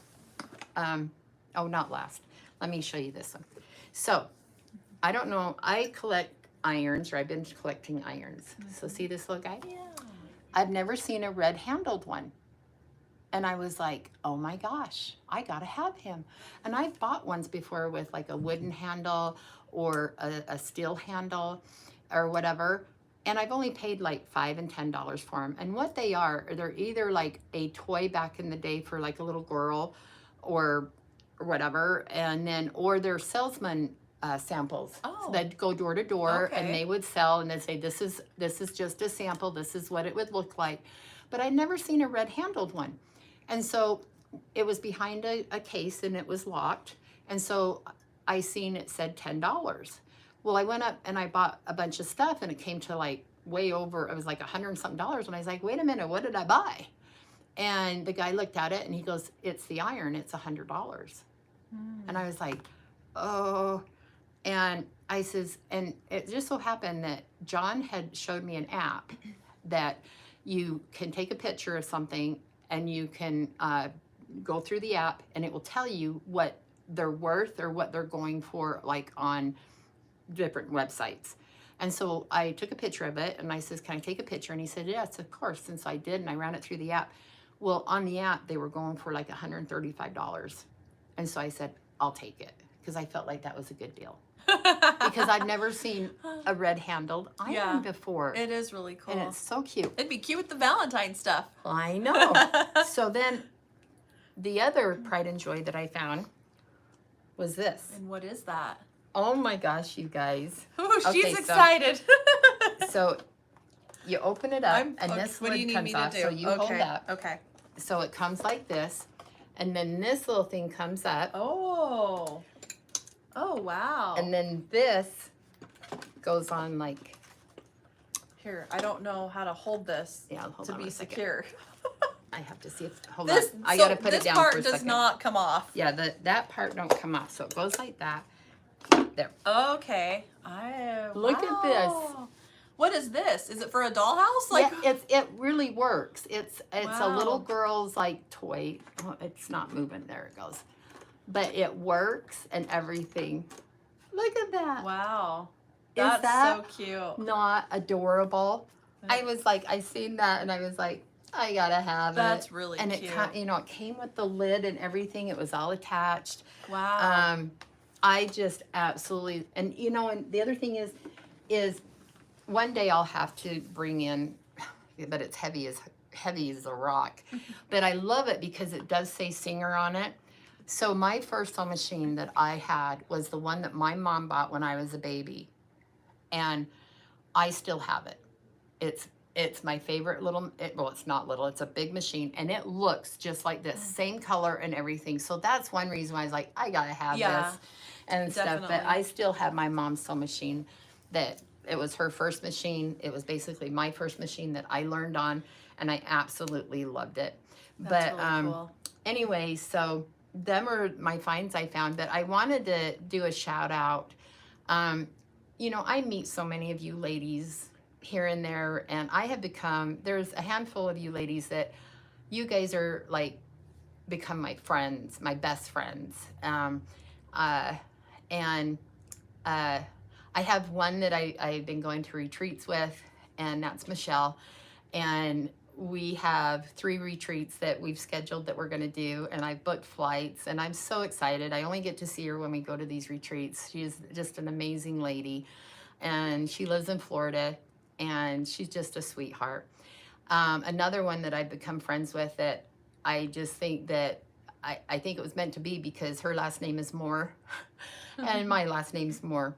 oh, not last. Let me show you this one. So, I don't know. I collect irons, or I've been collecting irons. So see this little guy? Yeah. I've never seen a red-handled one. And I was like, oh my gosh, I gotta have him. And I've bought ones before with like a wooden handle or a steel handle or whatever. And I've only paid like $5 and $10 for them. And what they are, they're either like a toy back in the day for like a little girl or whatever. And then, or they're salesman samples. Oh. So they'd go door to door Okay. and they would sell and they'd say, this is just a sample. This is what it would look like. But I'd never seen a red-handled one. And so it was behind a case and it was locked. And so I seen it said $10. Well, I went up and I bought a bunch of stuff and it came to like way over, it was like $100 and something. And I was like, wait a minute, what did I buy? And the guy looked at it and he goes, it's the iron, it's $100. And I was like, oh. And I says, and it just so happened that John had showed me an app that you can take a picture of something and you can go through the app and it will tell you what they're worth or what they're going for, like on different websites. And so I took a picture of it and I says, can I take a picture? And he said, yes, of course. And so I did, and I ran it through the app. Well, on the app, they were going for like $135. And so I said, I'll take it, because I felt like that was a good deal. Because I've never seen a red-handled iron before. It is really cool. And it's so cute. It'd be cute with the Valentine stuff. I know. So then the other pride and joy that I found was this. And what is that? Oh my gosh, you guys. Oh, she's Okay, excited. So you open it up and this what do you lid need comes me to off. do? So you hold Okay. that. Okay. So it comes like this. And then this little thing comes up. Oh. Oh, wow. And then this goes on like, Here, I don't know how to hold this hold to on be a second. secure. I have to see if, hold This, on. I gotta put it down for a This part does second. not come off. Yeah, that part don't come off. So it goes like that. There. Okay. Look at this. What is this? Is it for a dollhouse? Like, yeah, it really works. It's a little Wow. girl's like toy. Oh, it's not moving. There it goes. But it works and everything. Look at that. wow. Is That's that so cute. not adorable? I was like, I seen that and I was like, I gotta have That's it. really and cute. it came with the lid and everything. It was all attached. Wow. I just absolutely, and and the other thing is one day I'll have to bring in, but it's heavy as a rock. But I love it because it does say Singer on it. So my first sewing machine that I had was the one that my mom bought when I was a baby. And I still have it. It's my favorite little, well, it's not little, it's a big machine, and it looks just like this, same color and everything. So that's one reason why I was like, I gotta have this and stuff. But definitely. I still have my mom's sewing machine that it was her first machine. It was basically my first machine that I learned on, and I absolutely loved it. That's But really cool. anyway, so them are my finds I found. But I wanted to do a shout out. I meet so many of you ladies here and there, and I have become, there's a handful of you ladies that you guys are like become my friends, my best friends. I have one that I've been going to retreats with, and that's Michelle. And we have 3 retreats that we've scheduled that we're going to do, and I've booked flights, and I'm so excited. I only get to see her when we go to these retreats. She is just an amazing lady, and she lives in Florida, and she's just a sweetheart. Another one that I've become friends with that I just think that I think it was meant to be, because her last name is Moore and my last name's Moore,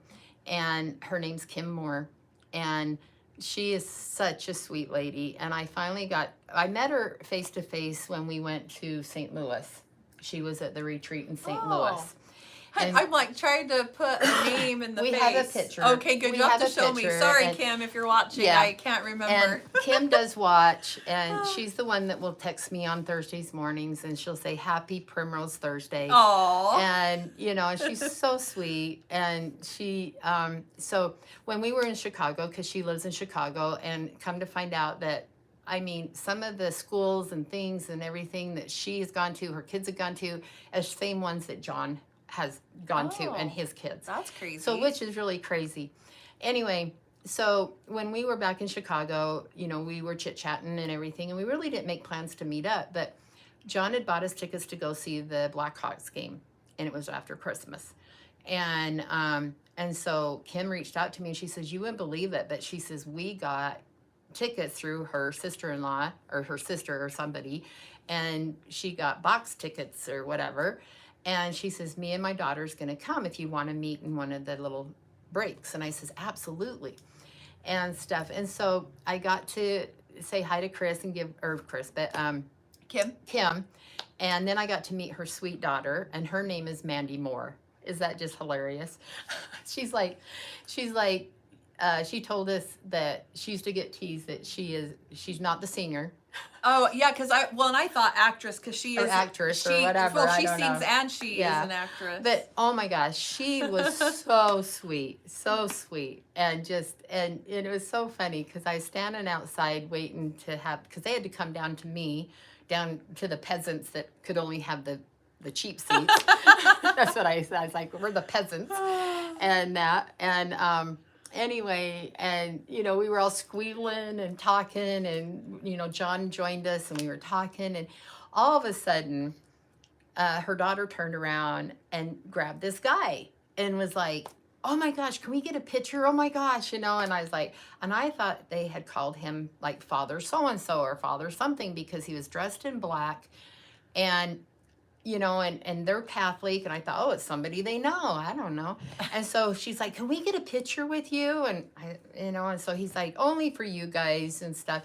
and her name's Kim Moore, and she is such a sweet lady. And I met her face to face when we went to St. Louis. She was at the retreat in St. Louis. I'm like trying to put a name in the face. We have a picture. Okay, good. You have to show me. Sorry, Kim, if you're watching. I can't remember. And Kim does watch, and she's the one that will text me on Thursdays mornings, and she'll say, "Happy Primrose Thursday." Aww. And, you know, she's so sweet. And she, so when we were in Chicago, because she lives in Chicago, and come to find out that, I mean, some of the schools and things and everything that she has gone to, her kids have gone to, are the same ones that John has gone to, and his kids. That's crazy. So, which is really crazy. Anyway, so when we were back in Chicago, you know, we were chit-chatting and everything, and we really didn't make plans to meet up, but John had bought us tickets to go see the Blackhawks game, and it was after Christmas. And so Kim reached out to me, and she says, "You wouldn't believe it," but she says, "We got tickets through her sister-in-law, or her sister or somebody, and she got box tickets or whatever. And she says, me and my daughter's going to come if you want to meet in one of the little breaks." And I says, "Absolutely." And stuff. And so I got to say hi to Chris and Kim. And then I got to meet her sweet daughter, and her name is Mandy Moore. Is that just hilarious? She's like, she told us that she used to get teased that she's not the singer. Oh yeah, because I thought actress, because she is actress or whatever. Well, she sings and she is an actress. But oh my gosh, she was so sweet, and it was so funny, because I was standing outside waiting to have, because they had to come down to the peasants that could only have the cheap seats. That's what I said. I was like, we're the peasants, anyway, and, you know, we were all squealing and talking, and, you know, John joined us, and we were talking, and all of a sudden, her daughter turned around and grabbed this guy and was like, "Oh my gosh, can we get a picture? Oh my gosh," you know, and I was like, and I thought they had called him like Father so-and-so or Father something, because he was dressed in black, and, you know, and they're Catholic, and I thought, oh, it's somebody they know. I don't know. And so she's like, "Can we get a picture with you?" And and so he's like, "Only for you guys," and stuff,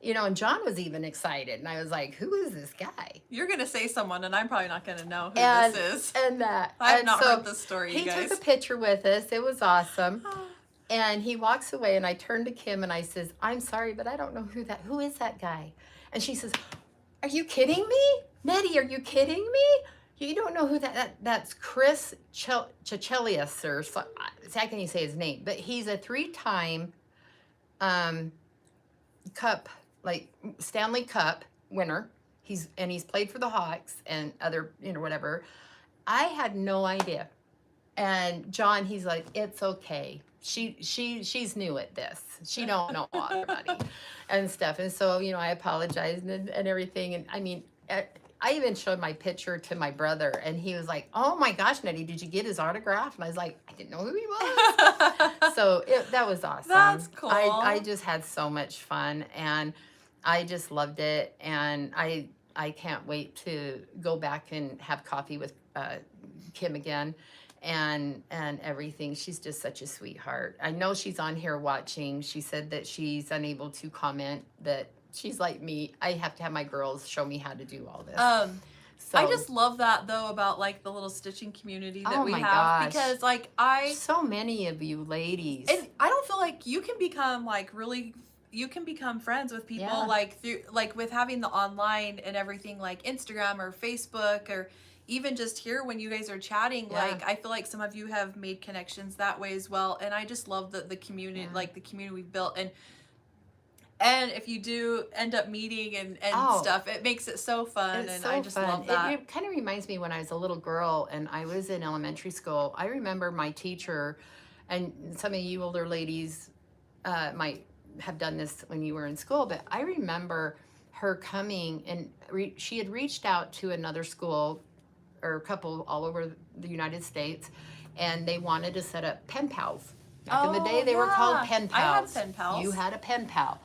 you know, and John was even excited, and I was like, "Who is this guy?" You're gonna say someone, and I'm probably not gonna know who this is. I've not heard this story, you guys. He took a picture with us. It was awesome. And he walks away, and I turned to Kim, and I says, "I'm sorry, but I don't know who is that guy?" And she says, "Are you kidding me? Nettie, are you kidding me? You don't know who that's Chris Chichelius, or so, how can you say his name? But he's a 3-time cup, like Stanley Cup winner. He's played for the Hawks and other, you know, whatever." I had no idea. And John, he's like, "It's okay. She's new at this. She don't know everybody," and stuff. And so, you know, I apologized and everything. And I mean, I even showed my picture to my brother, and he was like, "Oh my gosh, Nettie, did you get his autograph?" And I was like, I didn't know who he was. So that was awesome. That's cool. I just had so much fun, and I just loved it. And I can't wait to go back and have coffee with Kim again, and everything. She's just such a sweetheart. I know she's on here watching. She said that she's unable to comment, that she's like me. I have to have my girls show me how to do all this. I just love that, though, about like the little stitching community that we have. Gosh. Because like so many of you ladies, and I don't feel like you can become like really, you can become friends with people like through, like with having the online and everything, like Instagram or Facebook, or even just here when you guys are chatting. Like I feel like some of you have made connections that way as well, and I just love the community, like the community we've built. And if you do end up meeting and stuff, it makes it so fun, and I just love that. It kind of reminds me when I was a little girl and I was in elementary school. I remember my teacher, and some of you older ladies might have done this when you were in school, but I remember her coming, and she had reached out to another school or a couple all over the United States, and they wanted to set up pen pals. Back in the day, they were called pen pals. I had pen pals. You had a pen pal.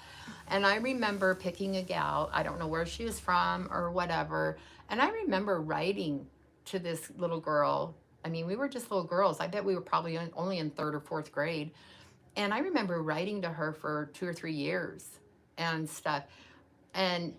And I remember picking a gal, I don't know where she was from or whatever, and I remember writing to this little girl. I mean, we were just little girls. I bet we were probably only in 3rd or 4th grade. And I remember writing to her for 2 or 3 years and stuff. And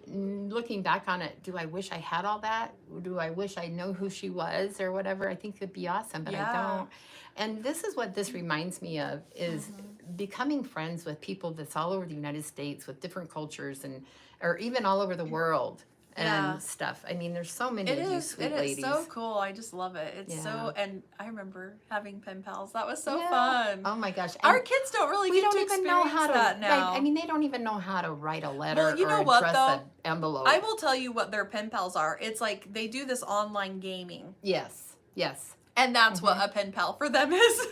looking back on it, do I wish I had all that? Do I wish I know who she was or whatever? I think it'd be awesome, but I don't. And this is what this reminds me of, is becoming friends with people that's all over the United States with different cultures, and or even all over the world and stuff. I mean, there's so many of you sweet ladies. It is so cool. I just love it. It's so, and I remember having pen pals. That was so fun. Oh my gosh. Our kids don't really get to experience that now. I mean, they don't even know how to write a letter or address an envelope. I will tell you what their pen pals are. It's like they do this online gaming. Yes. And that's what a pen pal for them is.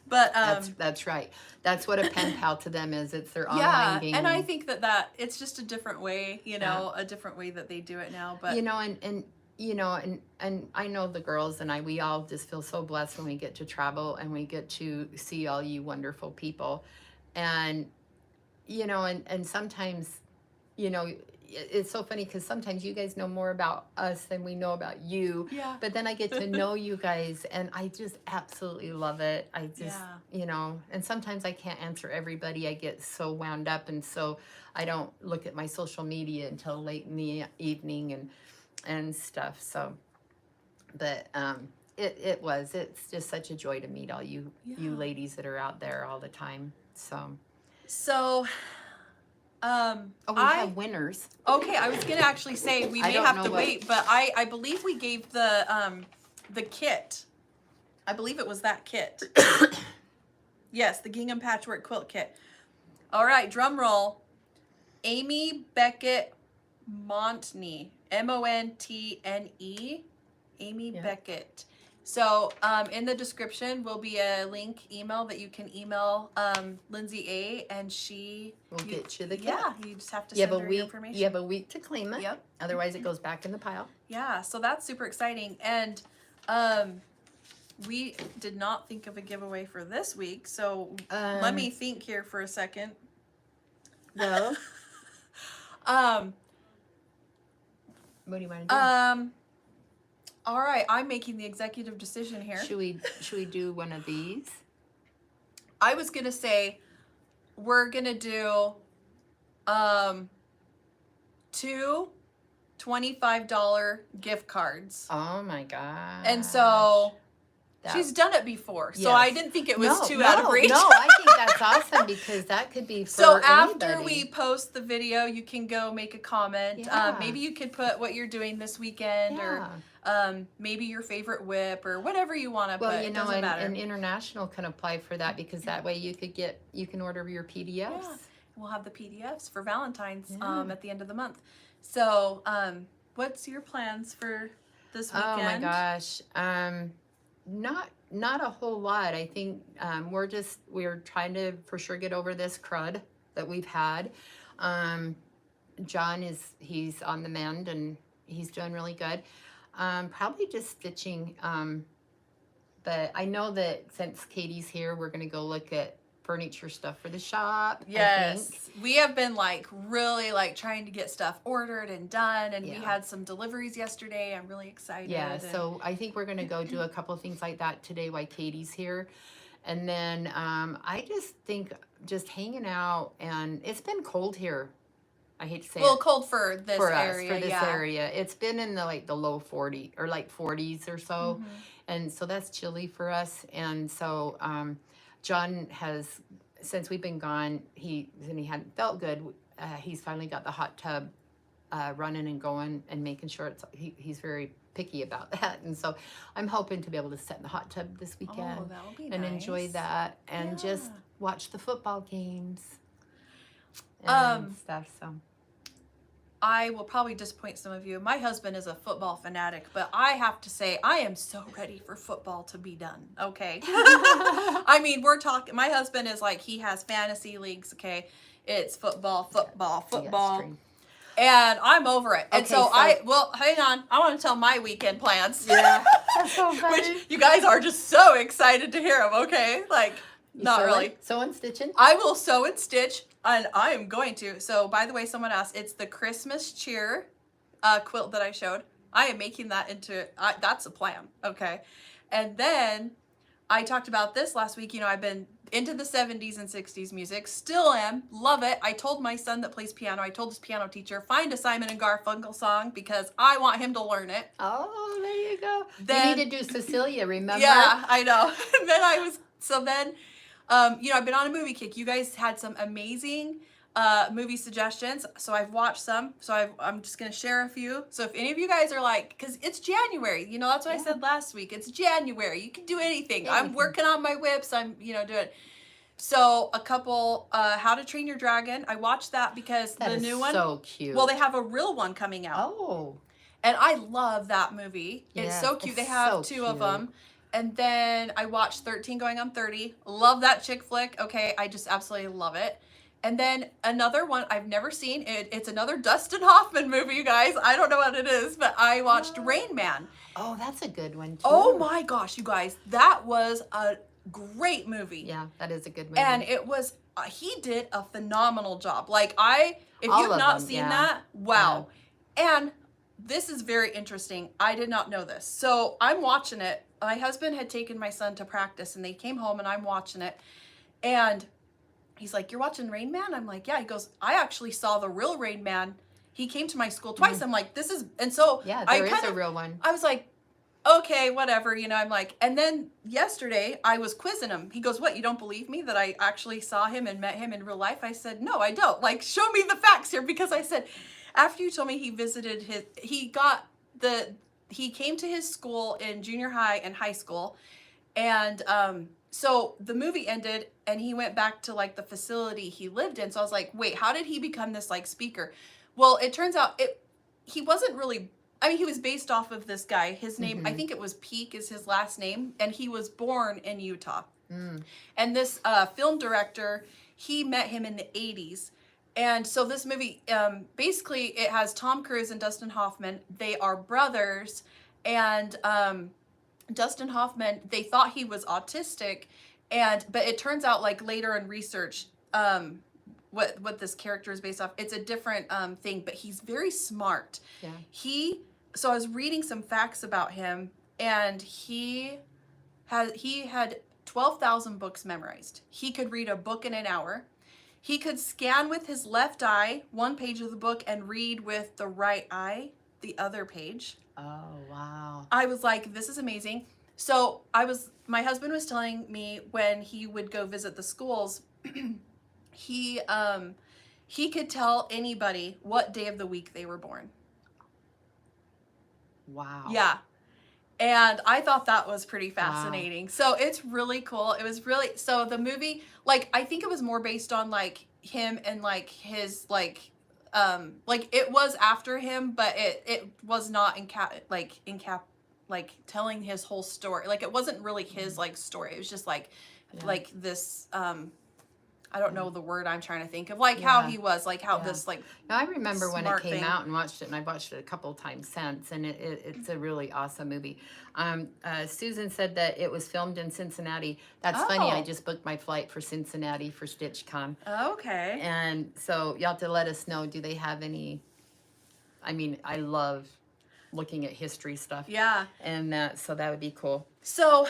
But that's right. That's what a pen pal to them is. It's their online gaming. And I think that it's just a different way, a different way that they do it now. But and I know the girls and we all just feel so blessed when we get to travel and we get to see all you wonderful people. And and sometimes, it's so funny because sometimes you guys know more about us than we know about you. Yeah. But then I get to know you guys and I just absolutely love it. I just, and sometimes I can't answer everybody. I get so wound up, and so I don't look at my social media until late in the evening and stuff. So, but it's just such a joy to meet all you ladies that are out there all the time. So we have winners. Okay, I was gonna actually say we may have to wait, but I believe we gave the kit. I believe it was that kit. Yes, the Gingham Patchwork Quilt Kit. All right, drum roll. Amy Beckett Montney, Montne. Amy Beckett. So in the description will be a link email that you can email Lindsay A, and she will get you the kit. Yeah, you just have to send her your information. You have a week to claim it. Yep. Otherwise it goes back in the pile. Yeah, so that's super exciting. And we did not think of a giveaway for this week, so let me think here for a second. No. What do you want to do? All right, I'm making the executive decision here. Should we do one of these? I was gonna say we're gonna do 2 $25 gift cards. Oh my god! And so she's done it before, so I didn't think it was too out of reach. No, I think that's awesome because that could be for so after anybody. we post the video, you can go make a comment. Maybe you could put what you're doing this weekend, or maybe your favorite whip, or whatever you want to put. Well, doesn't matter. And international can apply for that because that way you can order your PDFs. Yeah. We'll have the PDFs for Valentine's at the end of the month. So, what's your plans for this weekend? Oh my gosh. Not a whole lot. I think we're trying to for sure get over this crud that we've had. John he's on the mend and he's doing really good. Probably just stitching. But I know that since Katie's here, we're gonna go look at furniture stuff for the shop. Yes, we have been really trying to get stuff ordered and done, and we had some deliveries yesterday. I'm really excited. Yeah, so I think we're gonna go do a couple of things like that today while Katie's here, and then I just think just hanging out, and it's been cold here. I hate to say cold for this area. For this area, it's been in the low 40 or 40s or so, and so that's chilly for us, and so. John has, since we've been gone, he hadn't felt good. He's finally got the hot tub running and going and making sure he's very picky about that. And so I'm hoping to be able to sit in the hot tub this weekend and enjoy that and just watch the football games and stuff. So I will probably disappoint some of you. My husband is a football fanatic, but I have to say I am so ready for football to be done. Okay. I mean, we're talking, my husband is he has fantasy leagues. Okay. It's football. And I'm over it. And so hang on. I want to tell my weekend plans. Yeah. That's so funny. Which you guys are just so excited to hear them. Okay. Not really. Sew and stitching? I will sew and stitch, and I am going to. So, by the way, someone asked, it's the Christmas cheer quilt that I showed. I am making that into, that's a plan, okay? And then I talked about this last week. You know, I've been into the 70s and 60s music. Still am. Love it. I told my son that plays piano, I told his piano teacher, find a Simon and Garfunkel song because I want him to learn it. Oh, there you go. Then, you need to do Cecilia, remember? Yeah, I know. And then you know, I've been on a movie kick. You guys had some amazing movie suggestions, so I've watched some. So I'm just gonna share a few. So if any of you guys are like, because it's January, you know, that's what I said last week. It's January. You can do anything. I'm working on my whips. I'm, you know, doing. So a couple, How to Train Your Dragon. I watched that because the new one. So cute. Well, they have a real one coming out. Oh. And I love that movie. Yeah, it's so cute. They have two of cute. them. And then I watched 13 Going on 30. Love that chick flick. Okay, I just absolutely love it. And then another one I've never seen. It's another Dustin Hoffman movie, you guys. I don't know what it is, but I watched Rain Man. Oh, that's a good one, too. Oh my gosh, you guys. That was a great movie. Yeah, that is a good movie. And it was, he did a phenomenal job. Like, if you've not seen that, wow. Yeah. And this is very interesting. I did not know this. So I'm watching it. My husband had taken my son to practice and they came home and I'm watching it. And he's like, you're watching Rain Man? I'm like, yeah. He goes, I actually saw the real Rain Man. He came to my school twice. I'm like, this is, and so yeah, there is a real one. I was like, okay, whatever, you know, I'm like, and then yesterday I was quizzing him. He goes, what, you don't believe me that I actually saw him and met him in real life? I said, no, I don't. Like, show me the facts here, because I said, after you told me he visited he came to his school in junior high and high school. And so the movie ended and he went back to like the facility he lived in. So I was like, wait, how did he become this like speaker? Well, it turns out he wasn't really, I mean, he was based off of this guy. His name, I think it was Peak is his last name. And he was born in Utah. And this film director, he met him in the 80s. And so this movie, basically it has Tom Cruise and Dustin Hoffman. They are brothers. And Dustin Hoffman, they thought he was autistic. But it turns out like later in research, what this character is based off, it's a different thing, but he's very smart. Yeah. So I was reading some facts about him, and he had 12,000 books memorized. He could read a book in an hour. He could scan with his left eye one page of the book and read with the right eye the other page. Oh, wow. I was like, this is amazing. So my husband was telling me when he would go visit the schools, he could tell anybody what day of the week they were born. Wow. Yeah. And I thought that was pretty fascinating. Wow. So it's really cool. It was really, so the movie, like, I think it was more based on like him and like his like it was after him, but it was not like telling his whole story. Like it wasn't really his like story. It was just like like this I don't know the word I'm trying to think of, like how he was, like how this like. No, I remember when it came out and watched it, and I've watched it a couple of times since, and it's a really awesome movie. Susan said that it was filmed in Cincinnati. That's funny. I just booked my flight for Cincinnati for StitchCon. Okay. And so you'll have to let us know. Do they have any? I mean, I love looking at history stuff. Yeah. And so that would be cool. So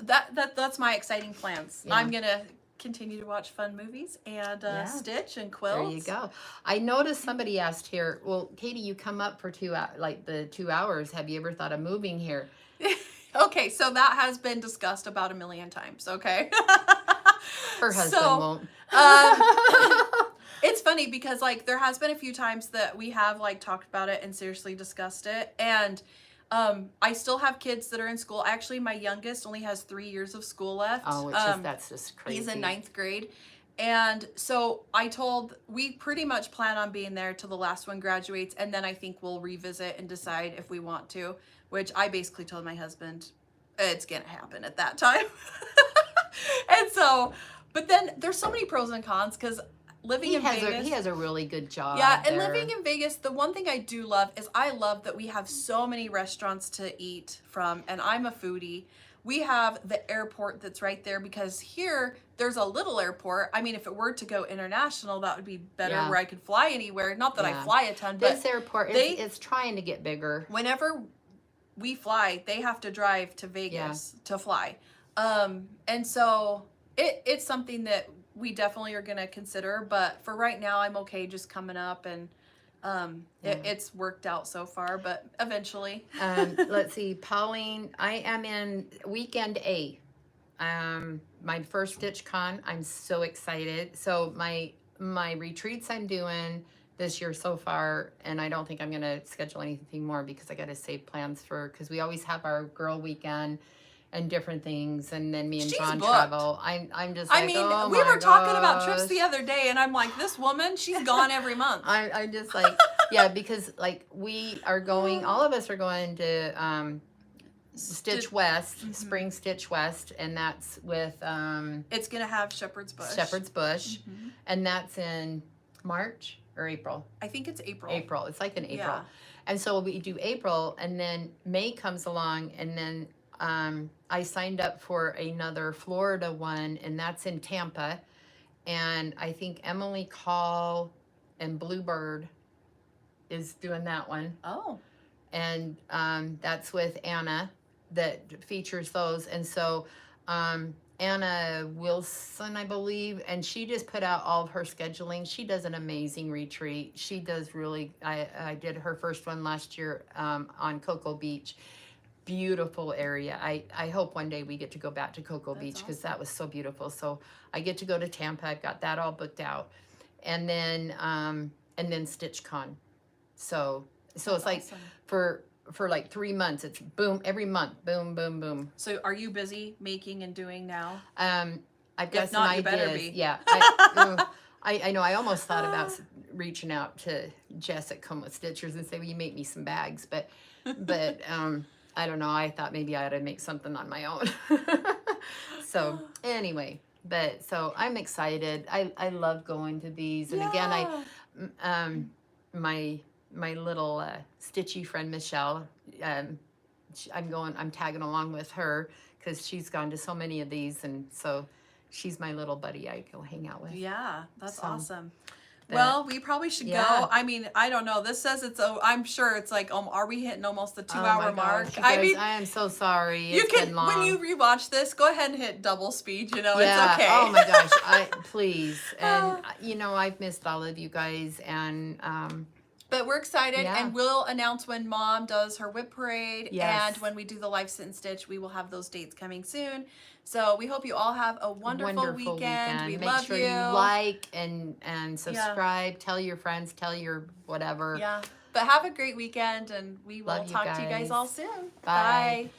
that's my exciting plans. Yeah. I'm gonna continue to watch fun movies and stitch and quilt. There you go. I noticed somebody asked here, well, Katie, you come up for 2 hours. Have you ever thought of moving here? Okay, so that has been discussed about 1 million times, okay? Her husband won't. It's funny because like there has been a few times that we have like talked about it and seriously discussed it, and I still have kids that are in school. Actually, my youngest only has 3 years of school left. Oh, that's just crazy. He's in 9th grade. And so we pretty much plan on being there till the last one graduates. And then I think we'll revisit and decide if we want to, which I basically told my husband it's going to happen at that time. And so, but then there's so many pros and cons because living in Vegas. He has a really good job. Yeah, and living in Vegas, the one thing I do love is I love that we have so many restaurants to eat from, and I'm a foodie. we have the airport that's right there, because here there's a little airport. I mean, if it were to go international, that would be better, where I could fly anywhere. Not that I fly a ton, but this airport is trying to get bigger. Whenever we fly, they have to drive to Vegas to fly. And so it's something that we definitely are going to consider, but for right now, I'm okay just coming up, and it's worked out so far, but eventually. Let's see, Pauline, I am in weekend A. My first Stitch Con, I'm so excited. So my retreats I'm doing this year so far, and I don't think I'm gonna schedule anything more because I gotta save plans because we always have our girl weekend and different things, and then me and John travel. I'm just like, oh we were talking about trips the other day, and I'm like, this woman, she's gone every month. I'm just like, yeah, because like we are going, all of us are going to Stitch West, Spring Stitch West, and that's with it's gonna have Shepherd's Bush. And that's in March or April. I think it's April. It's like in April. And so we do April, and then May comes along, and then I signed up for another Florida one, and that's in Tampa. And I think Emily Call and Bluebird is doing that one. Oh. And that's with Anna that features those. And so Anna Wilson, I believe, and she just put out all of her scheduling. She does an amazing retreat. She does really, I did her first one last year on Cocoa Beach. Beautiful area. I hope one day we get to go back to Cocoa Beach, because that was so beautiful. So I get to go to Tampa. I've got that all booked out. And then StitchCon. So it's like for like 3 months, it's boom, every month, boom, boom, boom. So are you busy making and doing now? I've got some ideas. Better be. Yeah. I know I almost thought about reaching out to Jess at Come With Stitchers and say, will you make me some bags? But I don't know. I thought maybe I ought to make something on my own. So anyway, so I'm excited. I love going to these. And again, my little stitchy friend, Michelle, I'm tagging along with her because she's gone to so many of these. And so she's my little buddy I go hang out with. Yeah, that's awesome. Well, we probably should go. I mean, I don't know. This says it's, I'm sure it's like, are we hitting almost the 2-hour mark? I mean, I am so sorry. It's been long. When you rewatch this, go ahead and hit double speed, it's okay. Oh my gosh, please. And, I've missed all of you guys, and, but we're excited, and we'll announce when Mom does her whip parade, and when we do the Live Sit and Stitch, we will have those dates coming soon. So we hope you all have a wonderful weekend. We love you. Make sure you like and subscribe. Tell your friends. Tell your whatever. Yeah. But have a great weekend, and we will talk to you guys all soon. Bye.